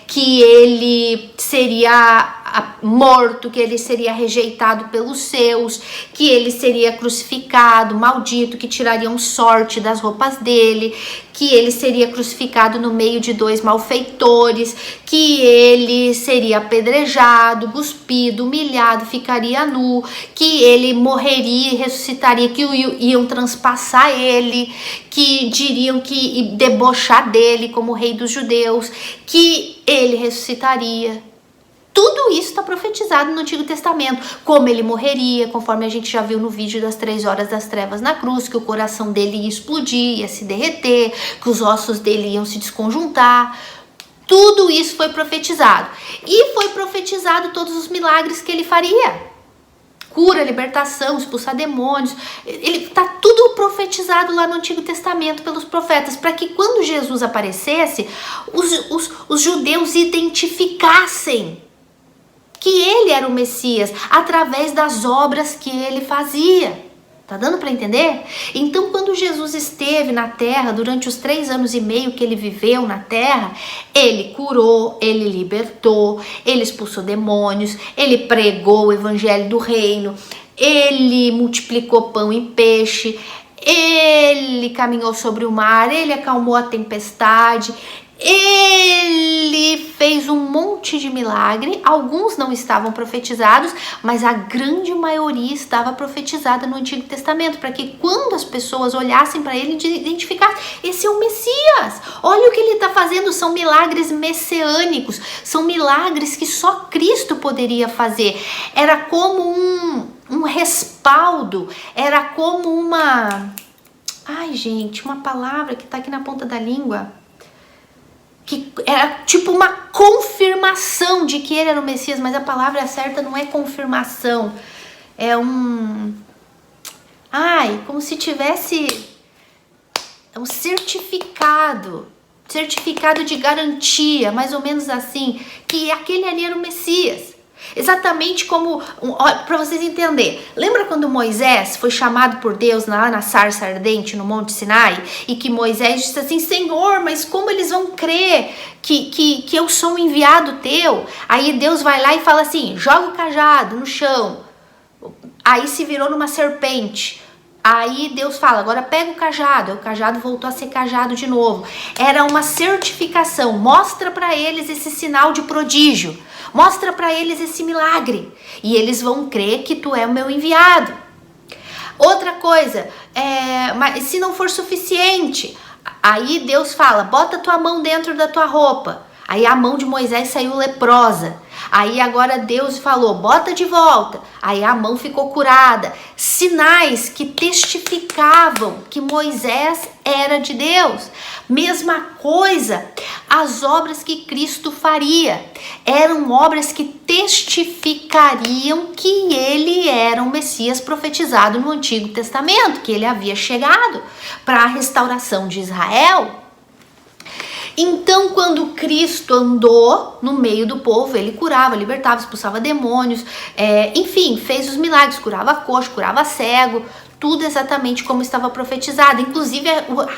que ele seria morto, que ele seria rejeitado pelos seus, que ele seria crucificado, maldito, que tirariam sorte das roupas dele, que ele seria crucificado no meio de 2 malfeitores, que ele seria apedrejado, cuspido, humilhado, ficaria nu, que ele morreria e ressuscitaria, que iam transpassar ele, que diriam que debochar dele como rei dos judeus, que ele ressuscitaria. Tudo isso está profetizado no Antigo Testamento, como ele morreria, conforme a gente já viu no vídeo das 3 horas das trevas na cruz, que o coração dele ia explodir, ia se derreter, que os ossos dele iam se desconjuntar. Tudo isso foi profetizado. E foi profetizado todos os milagres que ele faria. Cura, libertação, expulsar demônios. Está tudo profetizado lá no Antigo Testamento pelos profetas, para que quando Jesus aparecesse, os judeus identificassem que ele era o Messias através das obras que ele fazia. Tá dando para entender? Então, quando Jesus esteve na terra, durante os 3 anos e meio que ele viveu na terra, ele curou, ele libertou, ele expulsou demônios, ele pregou o evangelho do reino, ele multiplicou pão e peixe, ele caminhou sobre o mar, ele acalmou a tempestade, ele fez um monte de milagre. Alguns não estavam profetizados, mas a grande maioria estava profetizada no Antigo Testamento, para que quando as pessoas olhassem para ele, identificassem: esse é o Messias, olha o que ele está fazendo. São milagres messiânicos, são milagres que só Cristo poderia fazer. Era como um respaldo, era como uma... Ai, gente, uma palavra que está aqui na ponta da língua, que era tipo uma confirmação de que ele era o Messias, mas a palavra certa não é confirmação, é como se tivesse um certificado de garantia, mais ou menos assim, que aquele ali era o Messias. Exatamente como, para vocês entenderem, lembra quando Moisés foi chamado por Deus lá na sarça ardente no Monte Sinai, e que Moisés disse assim: Senhor, mas como eles vão crer que eu sou um enviado teu? Aí Deus vai lá e fala assim: joga o cajado no chão. Aí se virou numa serpente. Aí Deus fala: agora pega o cajado voltou a ser cajado de novo. Era uma certificação. Mostra para eles esse sinal de prodígio, mostra para eles esse milagre, e eles vão crer que tu é o meu enviado. Outra coisa, mas se não for suficiente, aí Deus fala: bota tua mão dentro da tua roupa. Aí a mão de Moisés saiu leprosa. Aí agora Deus falou, bota de volta. Aí a mão ficou curada. Sinais que testificavam que Moisés era de Deus. Mesma coisa, as obras que Cristo faria eram obras que testificariam que ele era o Messias profetizado no Antigo Testamento, que ele havia chegado para a restauração de Israel. Então, quando Cristo andou no meio do povo, ele curava, libertava, expulsava demônios, enfim, fez os milagres, curava coxo, curava cego, tudo exatamente como estava profetizado, inclusive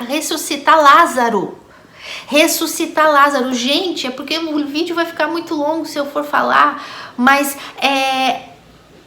ressuscitar Lázaro. Ressuscitar Lázaro, gente, é porque o vídeo vai ficar muito longo se eu for falar, mas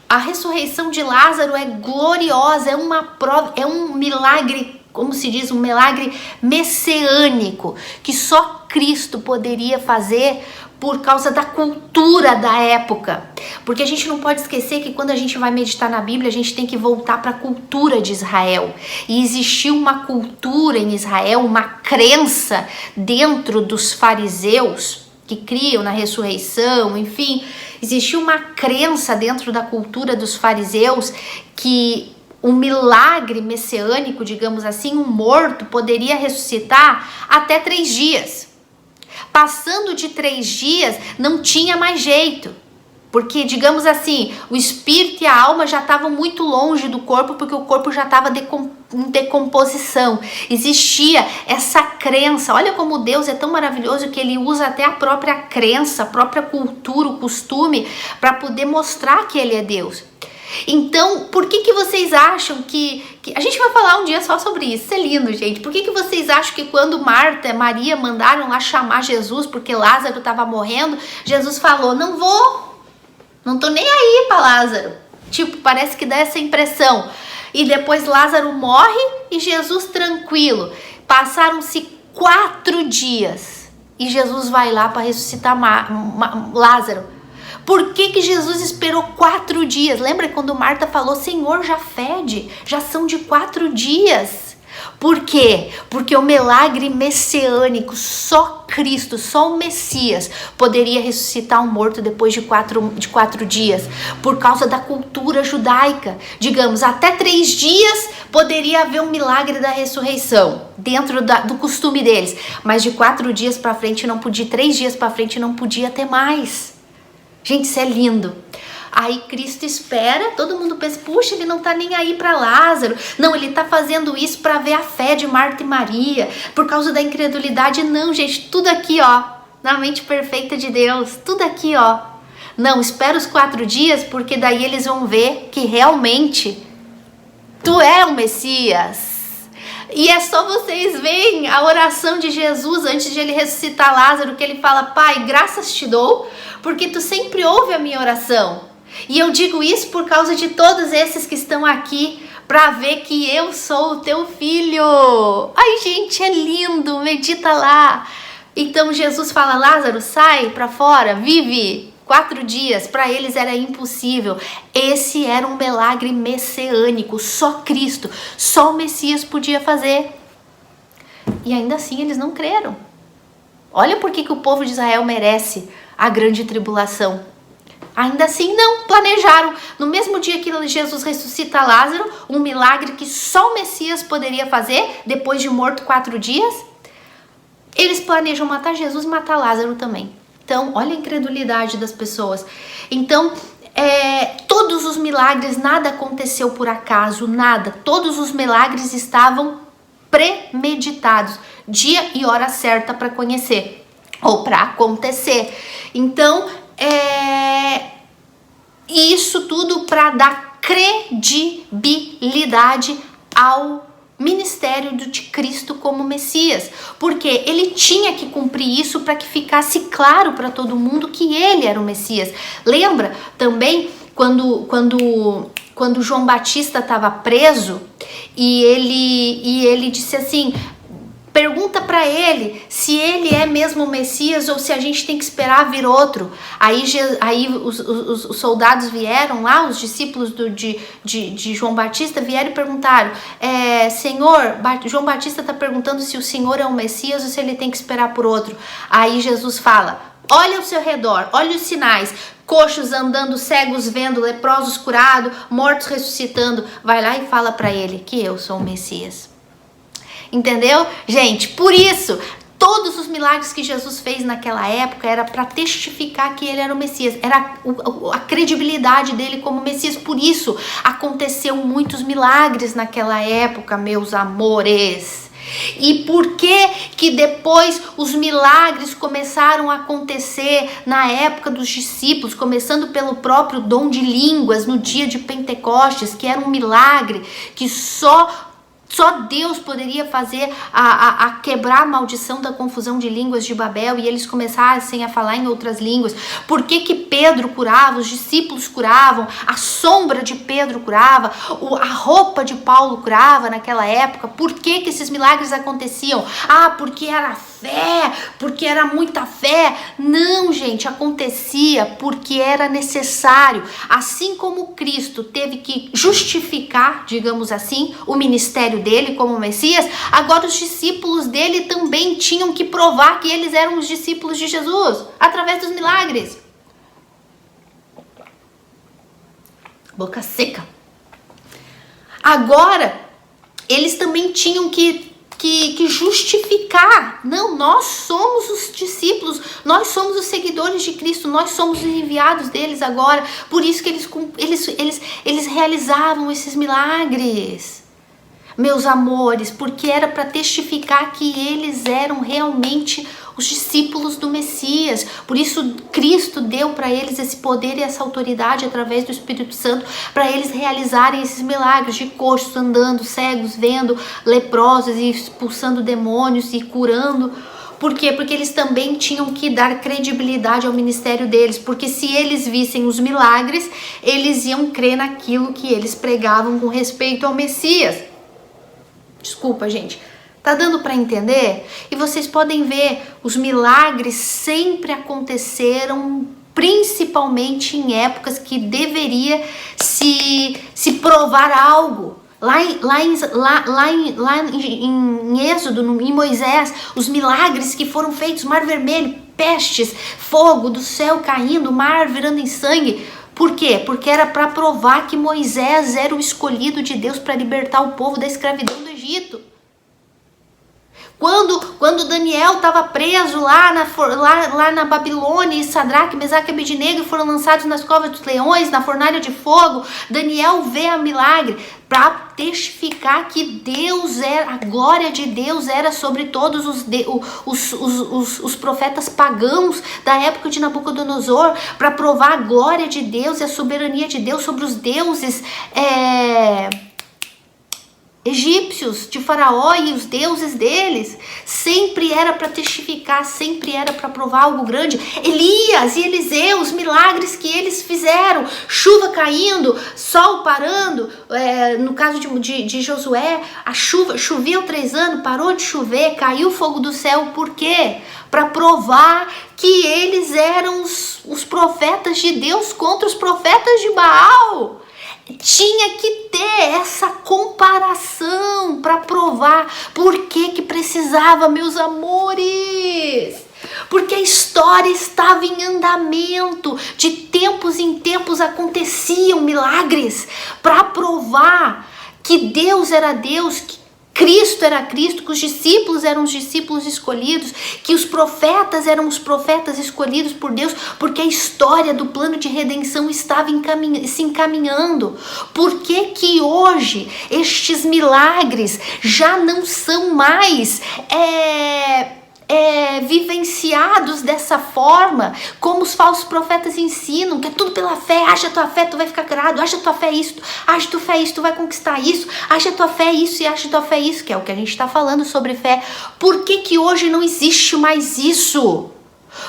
a ressurreição de Lázaro é gloriosa, é uma prova, é um milagre, como se diz, um milagre messiânico, que só Cristo poderia fazer por causa da cultura da época. Porque a gente não pode esquecer que quando a gente vai meditar na Bíblia, a gente tem que voltar para a cultura de Israel. E existiu uma cultura em Israel, uma crença dentro dos fariseus que criam na ressurreição, enfim, existiu uma crença dentro da cultura dos fariseus que um milagre messiânico, digamos assim, um morto poderia ressuscitar até 3 dias. Passando de 3 dias, não tinha mais jeito. Porque, digamos assim, o espírito e a alma já estavam muito longe do corpo, porque o corpo já estava em decomposição. Existia essa crença. Olha como Deus é tão maravilhoso que ele usa até a própria crença, a própria cultura, o costume, para poder mostrar que ele é Deus. Então, por que vocês acham que... A gente vai falar um dia só sobre isso, isso é lindo, gente. Por que vocês acham que quando Marta e Maria mandaram lá chamar Jesus, porque Lázaro estava morrendo, Jesus falou, não vou, não tô nem aí para Lázaro. Tipo, parece que dá essa impressão. E depois Lázaro morre e Jesus tranquilo. Passaram-se 4 dias e Jesus vai lá para ressuscitar Lázaro. Por que Jesus esperou 4 dias? Lembra quando Marta falou, Senhor, já fede, já são de 4 dias. Por quê? Porque o milagre messiânico, só Cristo, só o Messias poderia ressuscitar um morto depois de 4 dias. Por causa da cultura judaica. Digamos, até 3 dias poderia haver um milagre da ressurreição, dentro do costume deles. Mas de 4 dias para frente não podia, 3 dias para frente não podia ter mais. Gente, isso é lindo. Aí Cristo espera, todo mundo pensa, puxa, ele não tá nem aí para Lázaro. Não, ele tá fazendo isso para ver a fé de Marta e Maria, por causa da incredulidade. Não, gente, tudo aqui, ó, na mente perfeita de Deus, tudo aqui, ó. Não, espera os 4 dias, porque daí eles vão ver que realmente tu é o Messias. E é só vocês verem a oração de Jesus antes de ele ressuscitar Lázaro, que ele fala, Pai, graças te dou, porque tu sempre ouve a minha oração. E eu digo isso por causa de todos esses que estão aqui, para ver que eu sou o teu filho. Ai, gente, é lindo, medita lá. Então Jesus fala, Lázaro, sai para fora, vive. 4 dias, para eles era impossível. Esse era um milagre messiânico, só Cristo, só o Messias podia fazer. E ainda assim eles não creram. Olha por que o povo de Israel merece a grande tribulação. Ainda assim não, planejaram. No mesmo dia que Jesus ressuscita Lázaro, um milagre que só o Messias poderia fazer, depois de morto 4 dias, eles planejam matar Jesus e matar Lázaro também. Então, olha a incredulidade das pessoas. Então, todos os milagres, nada aconteceu por acaso, nada. Todos os milagres estavam premeditados, dia e hora certa para conhecer, ou para acontecer. Então, isso tudo para dar credibilidade ao ministério de Cristo como Messias, porque ele tinha que cumprir isso para que ficasse claro para todo mundo que ele era o Messias. Lembra também quando João Batista estava preso e ele disse assim, pergunta para ele se ele é mesmo o Messias ou se a gente tem que esperar vir outro. Aí os soldados vieram lá, os discípulos de João Batista vieram e perguntaram, Senhor, João Batista está perguntando se o Senhor é o Messias ou se ele tem que esperar por outro. Aí Jesus fala, olha ao seu redor, olha os sinais, coxos andando, cegos vendo, leprosos curados, mortos ressuscitando. Vai lá e fala para ele que eu sou o Messias. Entendeu? Gente, por isso, todos os milagres que Jesus fez naquela época era para testificar que ele era o Messias. Era a credibilidade dele como Messias. Por isso, aconteceu muitos milagres naquela época, meus amores. E por que depois os milagres começaram a acontecer na época dos discípulos, começando pelo próprio dom de línguas no dia de Pentecostes, que era um milagre que só Deus poderia fazer a quebrar a maldição da confusão de línguas de Babel e eles começassem a falar em outras línguas? Por que Pedro curava, os discípulos curavam, a sombra de Pedro curava, a roupa de Paulo curava naquela época? Por que esses milagres aconteciam? Porque era fé, porque era muita fé. Não, gente, acontecia porque era necessário. Assim como Cristo teve que justificar, digamos assim, o ministério dele como Messias, agora os discípulos dele também tinham que provar que eles eram os discípulos de Jesus, através dos milagres. Boca seca. Agora, eles também tinham que justificar. Não, nós somos os discípulos, nós somos os seguidores de Cristo, nós somos os enviados deles agora. Por isso que eles realizavam esses milagres, meus amores, porque era para testificar que eles eram realmente os discípulos do Messias. Por isso Cristo deu para eles esse poder e essa autoridade através do Espírito Santo para eles realizarem esses milagres de coxos andando, cegos vendo, leprosos e expulsando demônios e curando. Por quê? Porque eles também tinham que dar credibilidade ao ministério deles, porque se eles vissem os milagres, eles iam crer naquilo que eles pregavam com respeito ao Messias. Desculpa, gente. Tá dando para entender? E vocês podem ver, os milagres sempre aconteceram, principalmente em épocas que deveria se provar algo. Lá em Êxodo, em Moisés, os milagres que foram feitos, mar vermelho, pestes, fogo do céu caindo, mar virando em sangue. Por quê? Porque era para provar que Moisés era o escolhido de Deus para libertar o povo da escravidão do Egito. Quando Daniel estava preso lá na Babilônia e Sadraque, Mesaque e Abednego foram lançados nas covas dos leões, na fornalha de fogo, Daniel vê a milagre para testificar que Deus era, a glória de Deus era sobre todos os profetas pagãos da época de Nabucodonosor, para provar a glória de Deus e a soberania de Deus sobre os deuses egípcios de Faraó e os deuses deles. Sempre era para testificar, sempre era para provar algo grande. Elias e Eliseu, os milagres que eles fizeram, chuva caindo, sol parando, no caso de Josué, a chuva chovia 3 anos, parou de chover, caiu fogo do céu. Por quê? Para provar que eles eram os profetas de Deus contra os profetas de Baal. Tinha que ter essa comparação para provar. Por que precisava, meus amores? Porque a história estava em andamento. De tempos em tempos aconteciam milagres para provar que Deus era Deus, que Cristo era Cristo, que os discípulos eram os discípulos escolhidos, que os profetas eram os profetas escolhidos por Deus, porque a história do plano de redenção estava se encaminhando. Por que hoje estes milagres já não são mais vivenciados dessa forma, como os falsos profetas ensinam, que é tudo pela fé? Acha a tua fé, tu vai ficar curado. Acha a tua fé isso, acha a tua fé isso, tu vai conquistar isso. Acha a tua fé isso e acha a tua fé isso, que é o que a gente está falando sobre fé. Por que hoje não existe mais isso?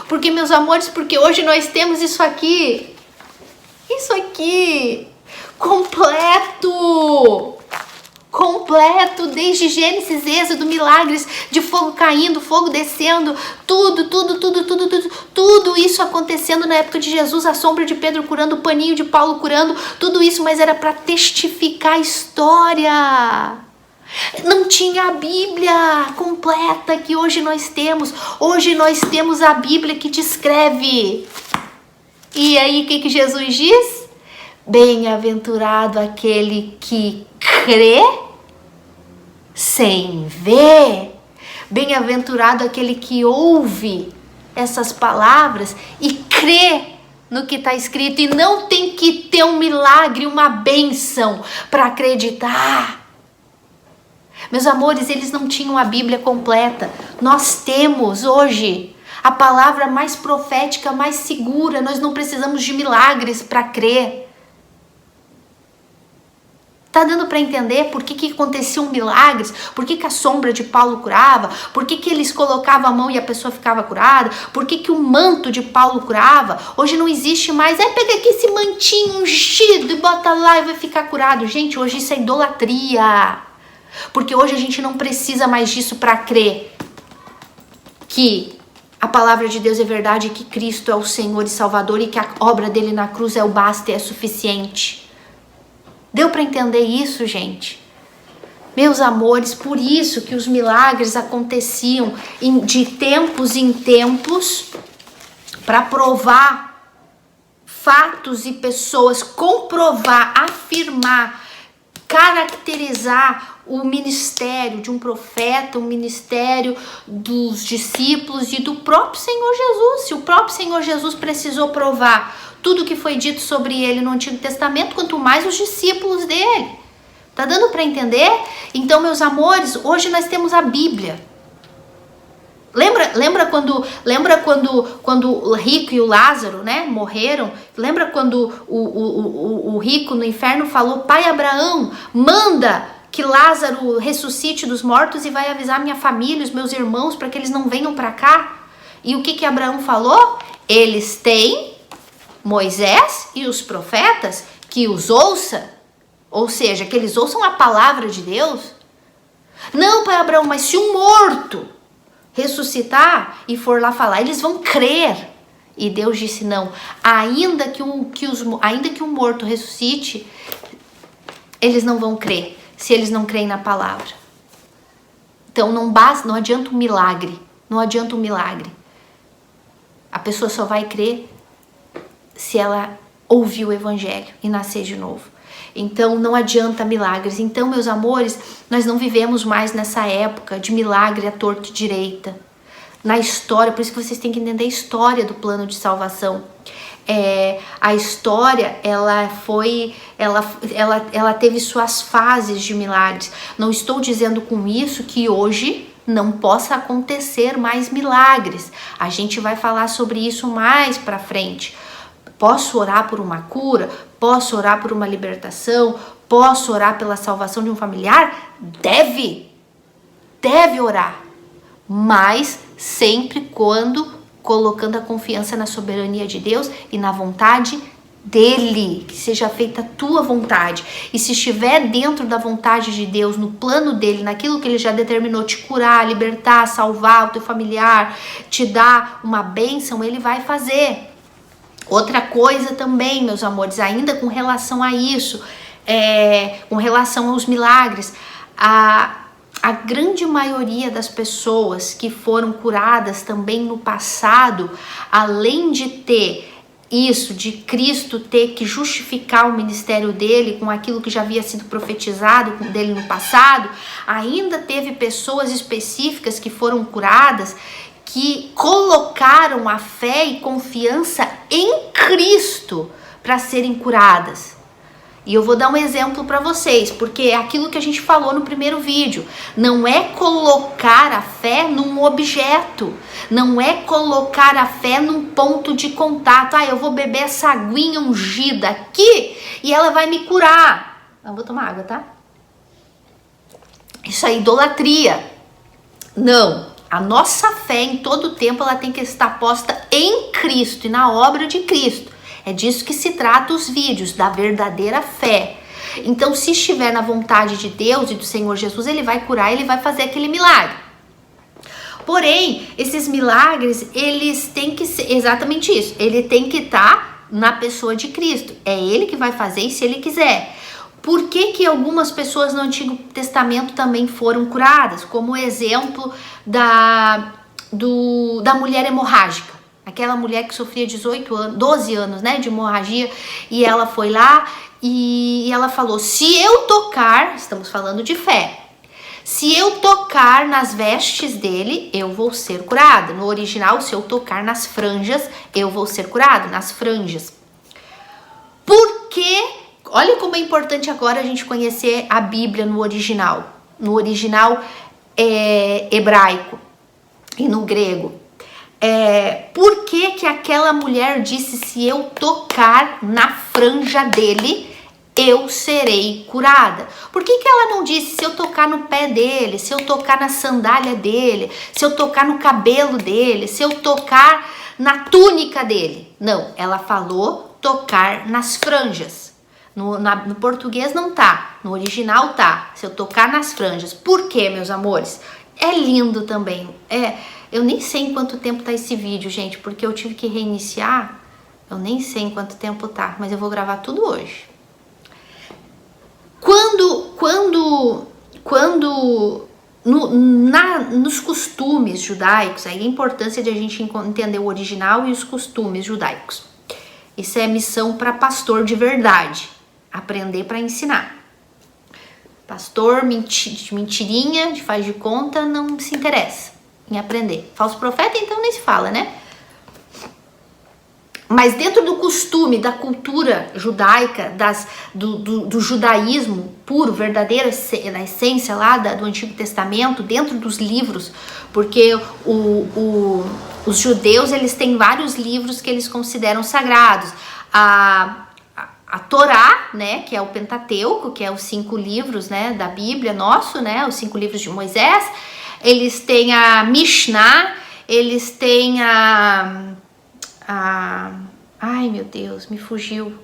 Porque, meus amores, porque hoje nós temos isso aqui, completo, desde Gênesis, Êxodo, milagres de fogo caindo, fogo descendo, tudo isso acontecendo na época de Jesus, a sombra de Pedro curando, o paninho de Paulo curando, tudo isso, mas era para testificar a história. Não tinha a Bíblia completa que hoje nós temos. Hoje nós temos a Bíblia que descreve. E aí o que Jesus diz? Bem-aventurado aquele que crê sem ver. Bem-aventurado aquele que ouve essas palavras e crê no que está escrito. E não tem que ter um milagre, uma bênção para acreditar. Meus amores, eles não tinham a Bíblia completa. Nós temos hoje a palavra mais profética, mais segura. Nós não precisamos de milagres para crer. Tá dando para entender por que aconteciam milagres? Por que a sombra de Paulo curava? Por que eles colocavam a mão e a pessoa ficava curada? Por que o manto de Paulo curava? Hoje não existe mais. Pega aqui esse mantinho ungido e bota lá e vai ficar curado. Gente, hoje isso é idolatria. Porque hoje a gente não precisa mais disso para crer que a palavra de Deus é verdade, que Cristo é o Senhor e Salvador e que a obra dele na cruz é o basta e é suficiente. Deu para entender isso, gente? Meus amores, por isso que os milagres aconteciam de tempos em tempos para provar fatos e pessoas, comprovar, afirmar, caracterizar o ministério de um profeta, o ministério dos discípulos e do próprio Senhor Jesus. Se o próprio Senhor Jesus precisou provar tudo que foi dito sobre ele no Antigo Testamento, quanto mais os discípulos dele. Tá dando para entender? Então, meus amores, hoje nós temos a Bíblia. Lembra quando o rico e o Lázaro, né, morreram? Lembra quando o rico no inferno falou: Pai Abraão, manda que Lázaro ressuscite dos mortos e vai avisar minha família, os meus irmãos, para que eles não venham para cá? E o que Abraão falou? Eles têm Moisés e os profetas, que os ouça, ou seja, que eles ouçam a palavra de Deus. Não, pai Abraão, mas se um morto ressuscitar e for lá falar, eles vão crer. E Deus disse não, ainda que um morto ressuscite, eles não vão crer, se eles não creem na palavra. Então não adianta um milagre, A pessoa só vai crer se ela ouvir o evangelho e nascer de novo. Então não adianta milagres. Então, meus amores, nós não vivemos mais nessa época de milagre à torto e direita. Na história, por isso que vocês têm que entender a história do plano de salvação. A história, ela teve suas fases de milagres. Não estou dizendo com isso que hoje não possa acontecer mais milagres. A gente vai falar sobre isso mais pra frente. Posso orar por uma cura? Posso orar por uma libertação? Posso orar pela salvação de um familiar? Deve orar, mas sempre quando colocando a confiança na soberania de Deus e na vontade dele, que seja feita a tua vontade. E se estiver dentro da vontade de Deus, no plano dele, naquilo que ele já determinou, te curar, libertar, salvar o teu familiar, te dar uma bênção, ele vai fazer. Outra coisa também, meus amores, ainda com relação a isso, com relação aos milagres, a grande maioria das pessoas que foram curadas também no passado, além de ter isso, de Cristo ter que justificar o ministério dele com aquilo que já havia sido profetizado dele no passado, ainda teve pessoas específicas que foram curadas que colocaram a fé e confiança em Cristo para serem curadas. E eu vou dar um exemplo para vocês, porque é aquilo que a gente falou no primeiro vídeo. Não é colocar a fé num objeto, não é colocar a fé num ponto de contato. Eu vou beber essa aguinha ungida aqui e ela vai me curar. Eu vou tomar água, tá? Isso é idolatria. Não. A nossa fé em todo tempo ela tem que estar posta em Cristo e na obra de Cristo. É disso que se trata os vídeos, da verdadeira fé. Então, se estiver na vontade de Deus e do Senhor Jesus, ele vai curar, ele vai fazer aquele milagre. Porém, esses milagres, eles têm que ser exatamente isso. Ele tem que estar na pessoa de Cristo. É ele que vai fazer se ele quiser. Por que algumas pessoas no Antigo Testamento também foram curadas? Como o exemplo da mulher hemorrágica. Aquela mulher que sofria 12 anos, né, de hemorragia, e ela foi lá e ela falou: se eu tocar, estamos falando de fé, se eu tocar nas vestes dele, eu vou ser curada. No original, se eu tocar nas franjas, eu vou ser curado, nas franjas. Porque, olha como é importante agora a gente conhecer a Bíblia no original hebraico e no grego. Por que aquela mulher disse: se eu tocar na franja dele, eu serei curada? Por que ela não disse: se eu tocar no pé dele, se eu tocar na sandália dele, se eu tocar no cabelo dele, se eu tocar na túnica dele? Não, ela falou tocar nas franjas. No português não tá, no original tá, se eu tocar nas franjas. Por quê, meus amores? É lindo também. Eu nem sei em quanto tempo tá esse vídeo, gente, porque eu tive que reiniciar. Eu nem sei em quanto tempo tá, mas eu vou gravar tudo hoje. Nos costumes judaicos, aí a importância de a gente entender o original e os costumes judaicos. Isso é missão para pastor de verdade, aprender para ensinar. Pastor mentirinha, de faz de conta, não se interessa em aprender. Falso profeta, então, nem se fala, né? Mas dentro do costume, da cultura judaica, do judaísmo puro, verdadeiro, da essência lá do Antigo Testamento, dentro dos livros, porque os judeus, eles têm vários livros que eles consideram sagrados. A Torá, né, que é o Pentateuco, que é os 5 livros, né, da Bíblia nosso, né, os 5 livros de Moisés. Eles têm a Mishnah, eles têm ai, meu Deus, me fugiu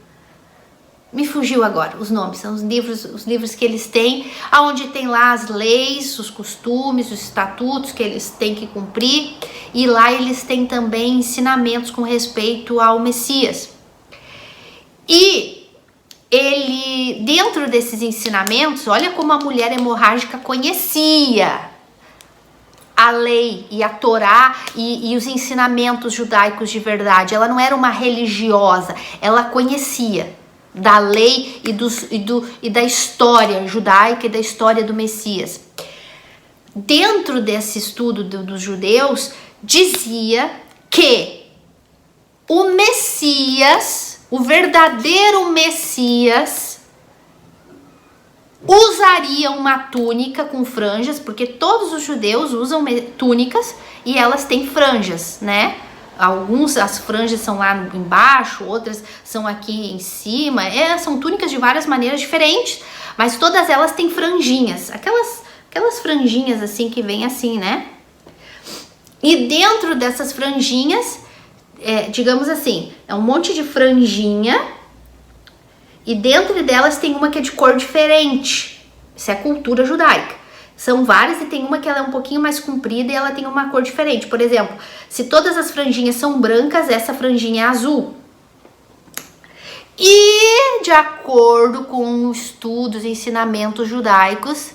agora os nomes. São os livros que eles têm, onde tem lá as leis, os costumes, os estatutos que eles têm que cumprir. E lá eles têm também ensinamentos com respeito ao Messias. E ele, dentro desses ensinamentos, olha como a mulher hemorrágica conhecia a lei e a Torá e os ensinamentos judaicos de verdade. Ela não era uma religiosa, ela conhecia da lei e da história judaica e da história do Messias. Dentro desse estudo dos judeus, dizia que o Messias, o verdadeiro Messias, usaria uma túnica com franjas, porque todos os judeus usam túnicas e elas têm franjas, né? As franjas são lá embaixo, outras são aqui em cima. São túnicas de várias maneiras diferentes, mas todas elas têm franjinhas, aquelas franjinhas assim que vem assim, né? E dentro dessas franjinhas, digamos assim, é um monte de franjinha, e dentro delas tem uma que é de cor diferente. Isso é cultura judaica. São várias e tem uma que ela é um pouquinho mais comprida e ela tem uma cor diferente. Por exemplo, se todas as franjinhas são brancas, essa franjinha é azul. E de acordo com estudos e ensinamentos judaicos,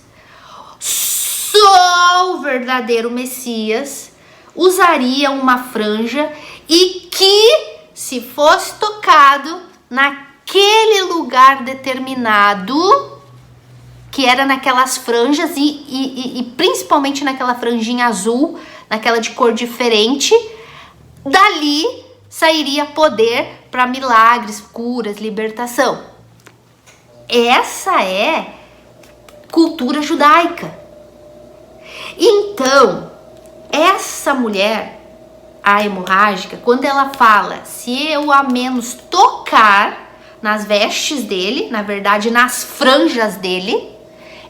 só o verdadeiro Messias usaria uma franja e que, se fosse tocado naquele lugar determinado, que era naquelas franjas e principalmente naquela franjinha azul, naquela de cor diferente, dali sairia poder para milagres, curas, libertação. Essa é cultura judaica. Então, essa mulher, a hemorrágica, quando ela fala: se eu a menos tocar nas vestes dele, na verdade nas franjas dele,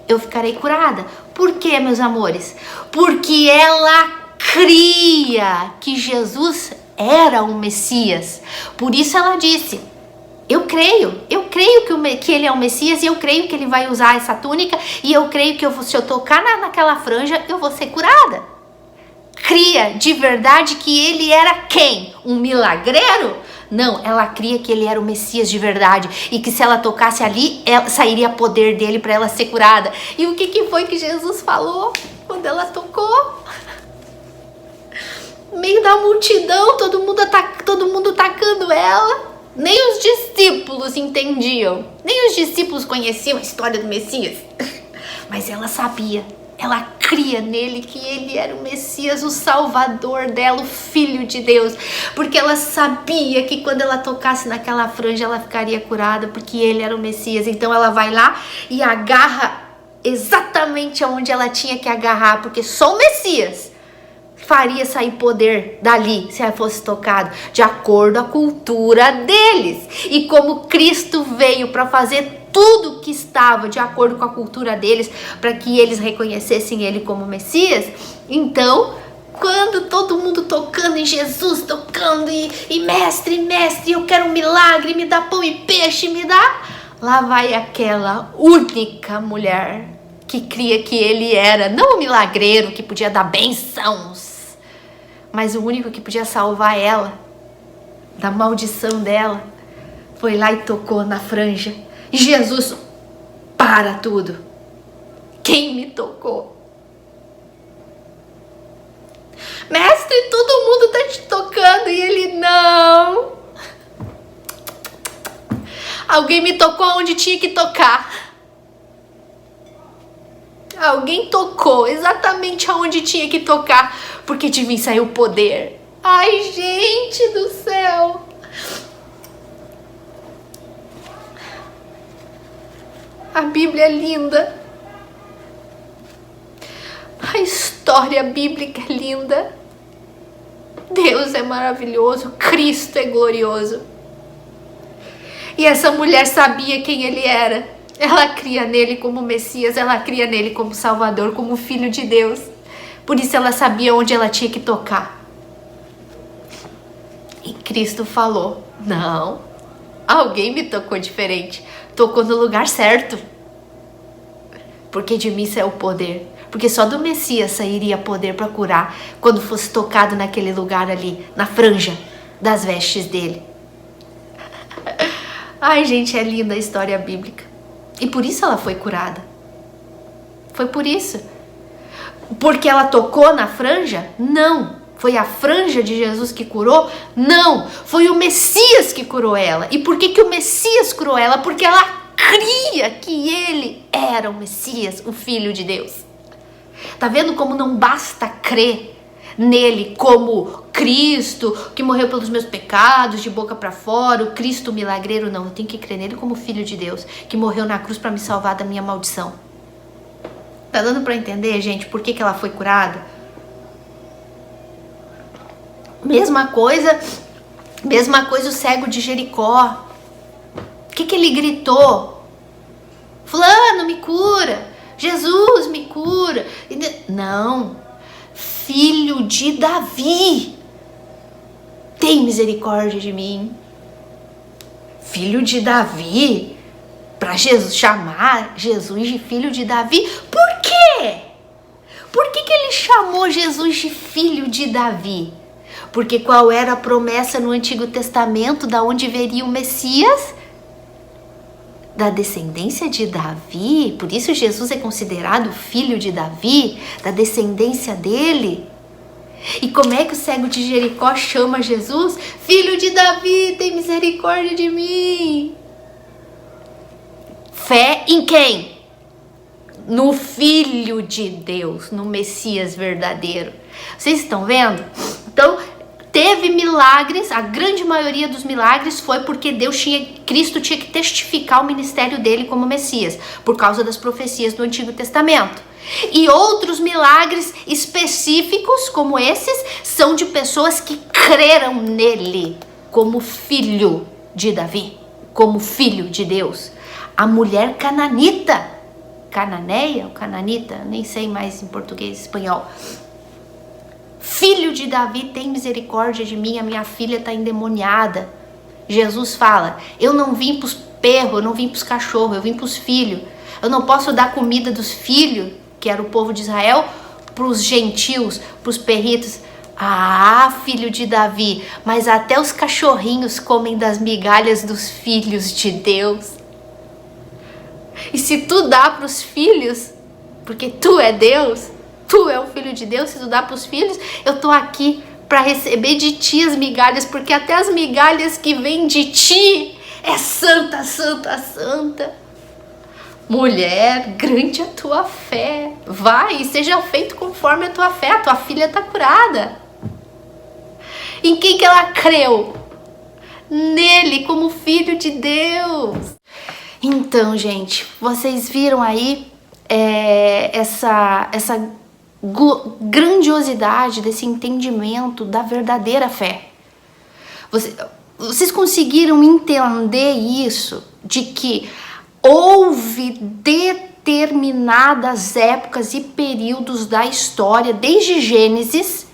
eu ficarei curada. Por quê, meus amores? Porque ela cria que Jesus era o Messias. Por isso ela disse: eu creio que ele é o Messias, e eu creio que ele vai usar essa túnica, e eu creio que se eu tocar naquela franja, eu vou ser curada. Cria de verdade que ele era quem? Um milagreiro? Não, ela cria que ele era o Messias de verdade e que se ela tocasse ali, sairia poder dele para ela ser curada. E o que foi que Jesus falou quando ela tocou? no meio da multidão, todo mundo atacando ela. Nem os discípulos entendiam, nem os discípulos conheciam a história do Messias. Mas ela sabia, ela cria nele que ele era o Messias, o Salvador dela, o Filho de Deus. Porque ela sabia que quando ela tocasse naquela franja, ela ficaria curada, porque ele era o Messias. Então ela vai lá e agarra exatamente aonde ela tinha que agarrar, porque só o Messias faria sair poder dali se ela fosse tocado, de acordo com a cultura deles. E como Cristo veio para fazer tudo que estava de acordo com a cultura deles, para que eles reconhecessem ele como Messias, então, quando todo mundo tocando em Jesus, tocando e mestre, eu quero um milagre, me dá pão e peixe, me dá, lá vai aquela única mulher que cria que ele era, não o milagreiro que podia dar bênçãos, mas o único que podia salvar ela da maldição dela, foi lá e tocou na franja. E Jesus, para tudo. Quem me tocou? Mestre, todo mundo tá te tocando. E ele, não. Alguém me tocou onde tinha que tocar. Alguém tocou exatamente aonde tinha que tocar, porque de mim saiu poder. Ai, gente do céu. A Bíblia é linda. A história bíblica é linda. Deus é maravilhoso. Cristo é glorioso. E essa mulher sabia quem ele era. Ela cria nele como Messias. Ela cria nele como Salvador, como Filho de Deus. Por isso ela sabia onde ela tinha que tocar. E Cristo falou, não, alguém me tocou diferente. Tocou no lugar certo. Porque de mim saiu o poder. Porque só do Messias sairia poder para curar quando fosse tocado naquele lugar ali, na franja das vestes dele. Ai, gente, é linda a história bíblica. E por isso ela foi curada. Foi por isso. Porque ela tocou na franja? Não. Foi a franja de Jesus que curou? Não. Foi o Messias que curou ela. E por que o Messias curou ela? Porque ela cria que ele era o Messias, o Filho de Deus. Tá vendo como não basta crer nele como Cristo, que morreu pelos meus pecados, de boca para fora, o Cristo milagreiro? Não, eu tenho que crer nele como Filho de Deus, que morreu na cruz para me salvar da minha maldição. Tá dando para entender, gente, por que ela foi curada? Mesma coisa o cego de Jericó. O que ele gritou? Fulano, me cura. Jesus, me cura. Não. Filho de Davi, tem misericórdia de mim. Filho de Davi, para Jesus chamar Jesus de filho de Davi. Por quê? Por que ele chamou Jesus de filho de Davi? Porque qual era a promessa no Antigo Testamento da onde viria o Messias? Da descendência de Davi. Por isso Jesus é considerado filho de Davi, da descendência dele. E como é que o cego de Jericó chama Jesus? Filho de Davi, tem misericórdia de mim. Fé em quem? No Filho de Deus, no Messias verdadeiro. Vocês estão vendo? Então, teve milagres, a grande maioria dos milagres foi porque Cristo tinha que testificar o ministério dele como Messias, por causa das profecias do Antigo Testamento. E outros milagres específicos, como esses, são de pessoas que creram nele como filho de Davi, como filho de Deus. A mulher cananita, cananeia ou cananita, nem sei mais em português e espanhol. Filho de Davi, tem misericórdia de mim, a minha filha está endemoniada. Jesus fala, eu não vim para os perros, eu não vim para os cachorros, eu vim para os filhos. Eu não posso dar comida dos filhos, que era o povo de Israel, para os gentios, para os perritos. Ah, filho de Davi, mas até os cachorrinhos comem das migalhas dos filhos de Deus. E se tu dá para os filhos, porque tu é Deus, tu é o Filho de Deus, se tu dá para os filhos, eu tô aqui para receber de ti as migalhas, porque até as migalhas que vêm de ti é santa, santa, santa. Mulher, grande a tua fé. Vai, seja feito conforme a tua fé. A tua filha está curada. Em quem que ela creu? Nele, como filho de Deus. Então, gente, vocês viram aí essa grandiosidade desse entendimento da verdadeira fé. Vocês conseguiram entender isso? De que houve determinadas épocas e períodos da história, desde Gênesis,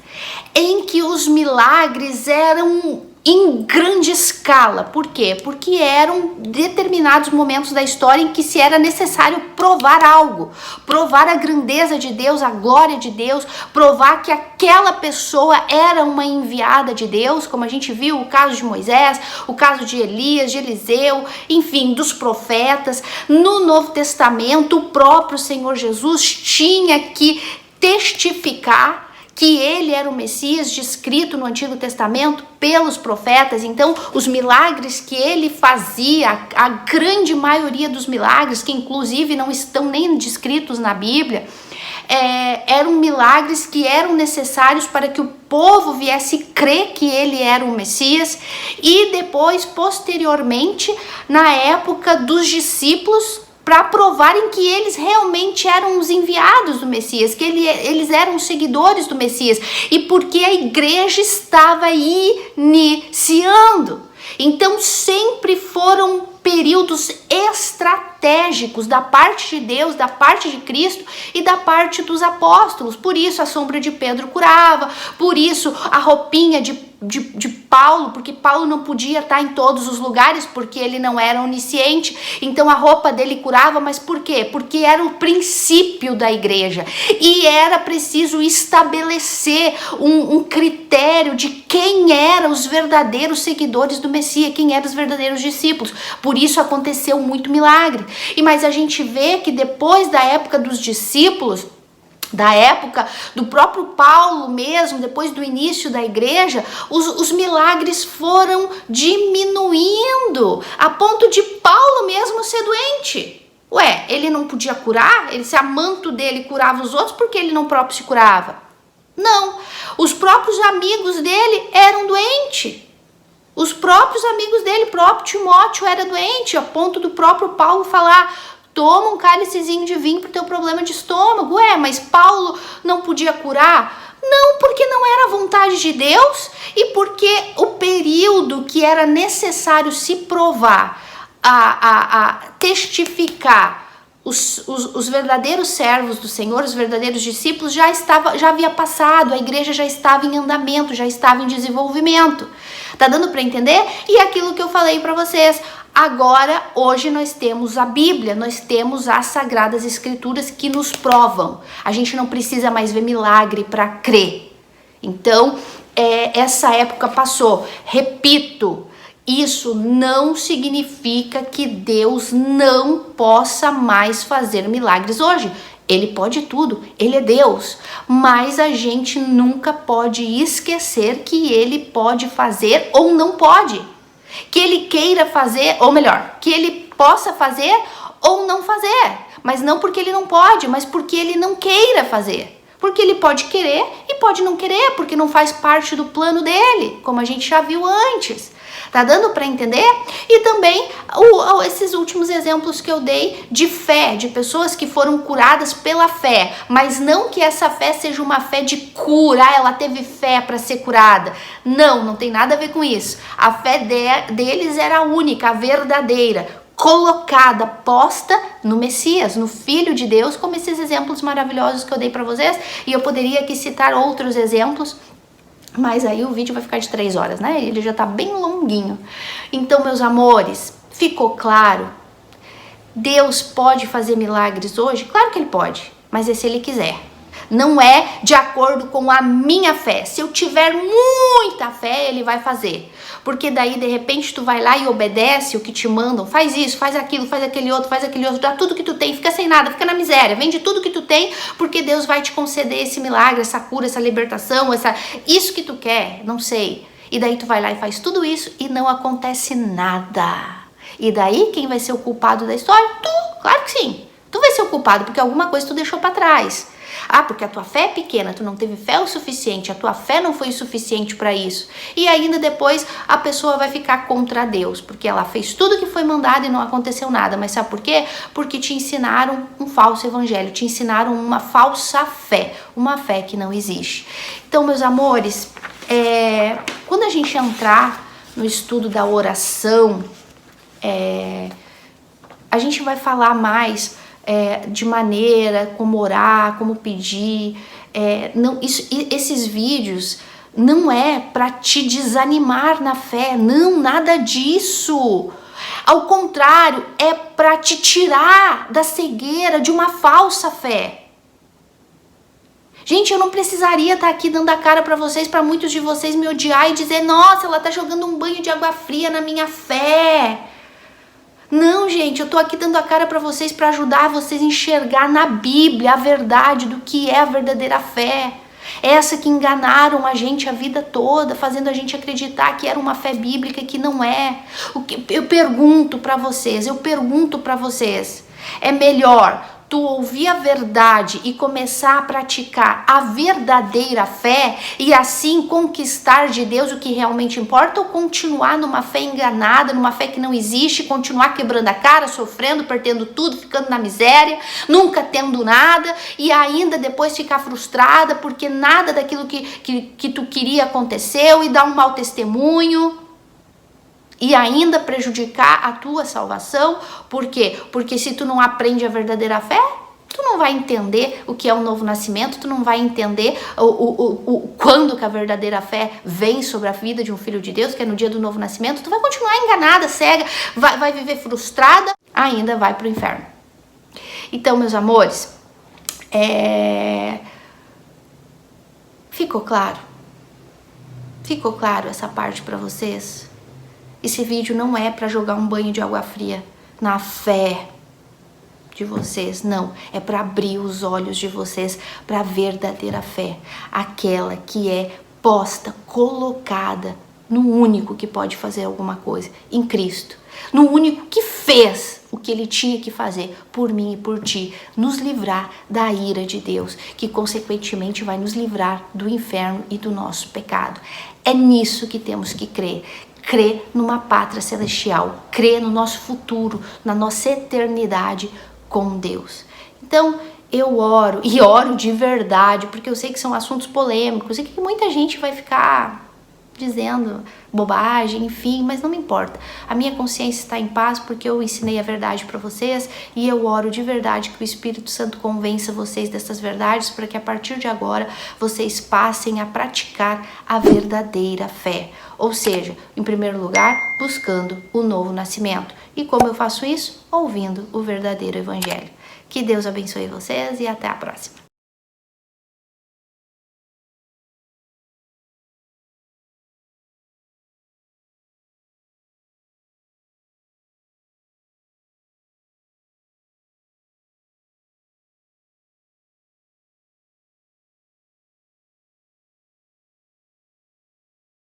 em que os milagres eram em grande escala. Por quê? Porque eram determinados momentos da história em que se era necessário provar algo, provar a grandeza de Deus, a glória de Deus, provar que aquela pessoa era uma enviada de Deus, como a gente viu o caso de Moisés, o caso de Elias, de Eliseu, enfim, dos profetas. No Novo Testamento, o próprio Senhor Jesus tinha que testificar que ele era o Messias descrito no Antigo Testamento pelos profetas. Então, os milagres que ele fazia, a grande maioria dos milagres, que inclusive não estão nem descritos na Bíblia, eram milagres que eram necessários para que o povo viesse crer que ele era o Messias. E depois, posteriormente, na época dos discípulos, para provarem que eles realmente eram os enviados do Messias, que eles eram os seguidores do Messias, e porque a igreja estava iniciando. Então sempre foram períodos estratégicos da parte de Deus, da parte de Cristo e da parte dos apóstolos. Por isso a sombra de Pedro curava, por isso a roupinha de Paulo, porque Paulo não podia estar em todos os lugares, porque ele não era onisciente, então a roupa dele curava. Mas por quê? Porque era o princípio da igreja, e era preciso estabelecer um critério de quem eram os verdadeiros seguidores do Messias, quem eram os verdadeiros discípulos. Por isso aconteceu muito milagre. Mas a gente vê que depois da época dos discípulos, da época do próprio Paulo mesmo, depois do início da igreja, os milagres foram diminuindo, a ponto de Paulo mesmo ser doente. Ué, ele não podia curar? Se a manto dele curava os outros, por que ele não próprio se curava? Não, os próprios amigos dele eram doentes. Os próprios amigos dele, próprio Timóteo era doente, a ponto do próprio Paulo falar: toma um cálicezinho de vinho pro teu problema de estômago. Ué, mas Paulo não podia curar? Não, porque não era a vontade de Deus, e porque o período que era necessário se provar, a testificar os verdadeiros servos do Senhor, os verdadeiros discípulos, já havia passado, a igreja já estava em andamento, já estava em desenvolvimento. Tá dando para entender? E aquilo que eu falei para vocês, agora, hoje nós temos a Bíblia, nós temos as Sagradas Escrituras que nos provam. A gente não precisa mais ver milagre para crer. Então, essa época passou. Repito, isso não significa que Deus não possa mais fazer milagres hoje. Ele pode tudo, ele é Deus, mas a gente nunca pode esquecer que ele pode fazer ou não pode. Que ele queira fazer, ou melhor, que ele possa fazer ou não fazer. Mas não porque ele não pode, mas porque ele não queira fazer. Porque ele pode querer e pode não querer, porque não faz parte do plano dele, como a gente já viu antes. Tá dando para entender? E também esses últimos exemplos que eu dei de fé, de pessoas que foram curadas pela fé, mas não que essa fé seja uma fé de cura, ela teve fé para ser curada. Não, não tem nada a ver com isso. A fé deles era a única, a verdadeira, colocada, posta no Messias, no Filho de Deus, como esses exemplos maravilhosos que eu dei para vocês. E eu poderia aqui citar outros exemplos, mas aí o vídeo vai ficar de 3 horas, né? Ele já tá bem longuinho. Então, meus amores, ficou claro? Deus pode fazer milagres hoje? Claro que ele pode, mas é se ele quiser. não é de acordo com a minha fé. Se eu tiver muita fé, ele vai fazer. Porque daí, de repente, tu vai lá e obedece o que te mandam. Faz isso, faz aquilo, faz aquele outro, dá tudo que tu tem, fica sem nada, fica na miséria, vende tudo que tu tem, porque Deus vai te conceder esse milagre, essa cura, essa libertação, isso que tu quer, não sei. E daí tu vai lá e faz tudo isso e não acontece nada. E daí, quem vai ser o culpado da história? Tu, claro que sim. Tu vai ser o culpado porque alguma coisa tu deixou pra trás. Ah, porque a tua fé é pequena, tu não teve fé o suficiente, a tua fé não foi o suficiente para isso. E ainda depois a pessoa vai ficar contra Deus, porque ela fez tudo que foi mandado e não aconteceu nada. Mas sabe por quê? Porque te ensinaram um falso evangelho, te ensinaram uma falsa fé, uma fé que não existe. Então, meus amores, quando a gente entrar no estudo da oração, a gente vai falar mais de maneira, como orar, como pedir. Esses vídeos não é para te desanimar na fé, não, nada disso. Ao contrário, é para te tirar da cegueira de uma falsa fé. Gente, eu não precisaria estar aqui dando a cara para vocês, para muitos de vocês me odiar e dizer, nossa, ela tá jogando um banho de água fria na minha fé. Não, gente, eu tô aqui dando a cara para vocês, para ajudar vocês a enxergar na Bíblia a verdade do que é a verdadeira fé. Essa que enganaram a gente a vida toda, fazendo a gente acreditar que era uma fé bíblica e que não é. Eu pergunto para vocês, é melhor tu ouvir a verdade e começar a praticar a verdadeira fé e assim conquistar de Deus o que realmente importa, ou continuar numa fé enganada, numa fé que não existe, continuar quebrando a cara, sofrendo, perdendo tudo, ficando na miséria, nunca tendo nada e ainda depois ficar frustrada porque nada daquilo que tu queria aconteceu e dar um mau testemunho e ainda prejudicar a tua salvação. Por quê? Porque se tu não aprende a verdadeira fé, tu não vai entender o que é o novo nascimento, tu não vai entender quando que a verdadeira fé vem sobre a vida de um filho de Deus, que é no dia do novo nascimento. Tu vai continuar enganada, cega, vai viver frustrada, ainda vai pro inferno. Então, meus amores, ficou claro? Ficou claro essa parte para vocês? Esse vídeo não é para jogar um banho de água fria na fé de vocês, não. É para abrir os olhos de vocês para a verdadeira fé. Aquela que é posta, colocada no único que pode fazer alguma coisa, em Cristo. No único que fez o que ele tinha que fazer por mim e por ti. Nos livrar da ira de Deus, que consequentemente vai nos livrar do inferno e do nosso pecado. É nisso que temos que crer. Crer numa pátria celestial, crer no nosso futuro, na nossa eternidade com Deus. Então, eu oro, e oro de verdade, porque eu sei que são assuntos polêmicos, e que muita gente vai ficar dizendo bobagem, enfim, mas não me importa. A minha consciência está em paz porque eu ensinei a verdade para vocês e eu oro de verdade que o Espírito Santo convença vocês dessas verdades para que a partir de agora vocês passem a praticar a verdadeira fé. Ou seja, em primeiro lugar, buscando o novo nascimento. E como eu faço isso? Ouvindo o verdadeiro evangelho. Que Deus abençoe vocês e até a próxima.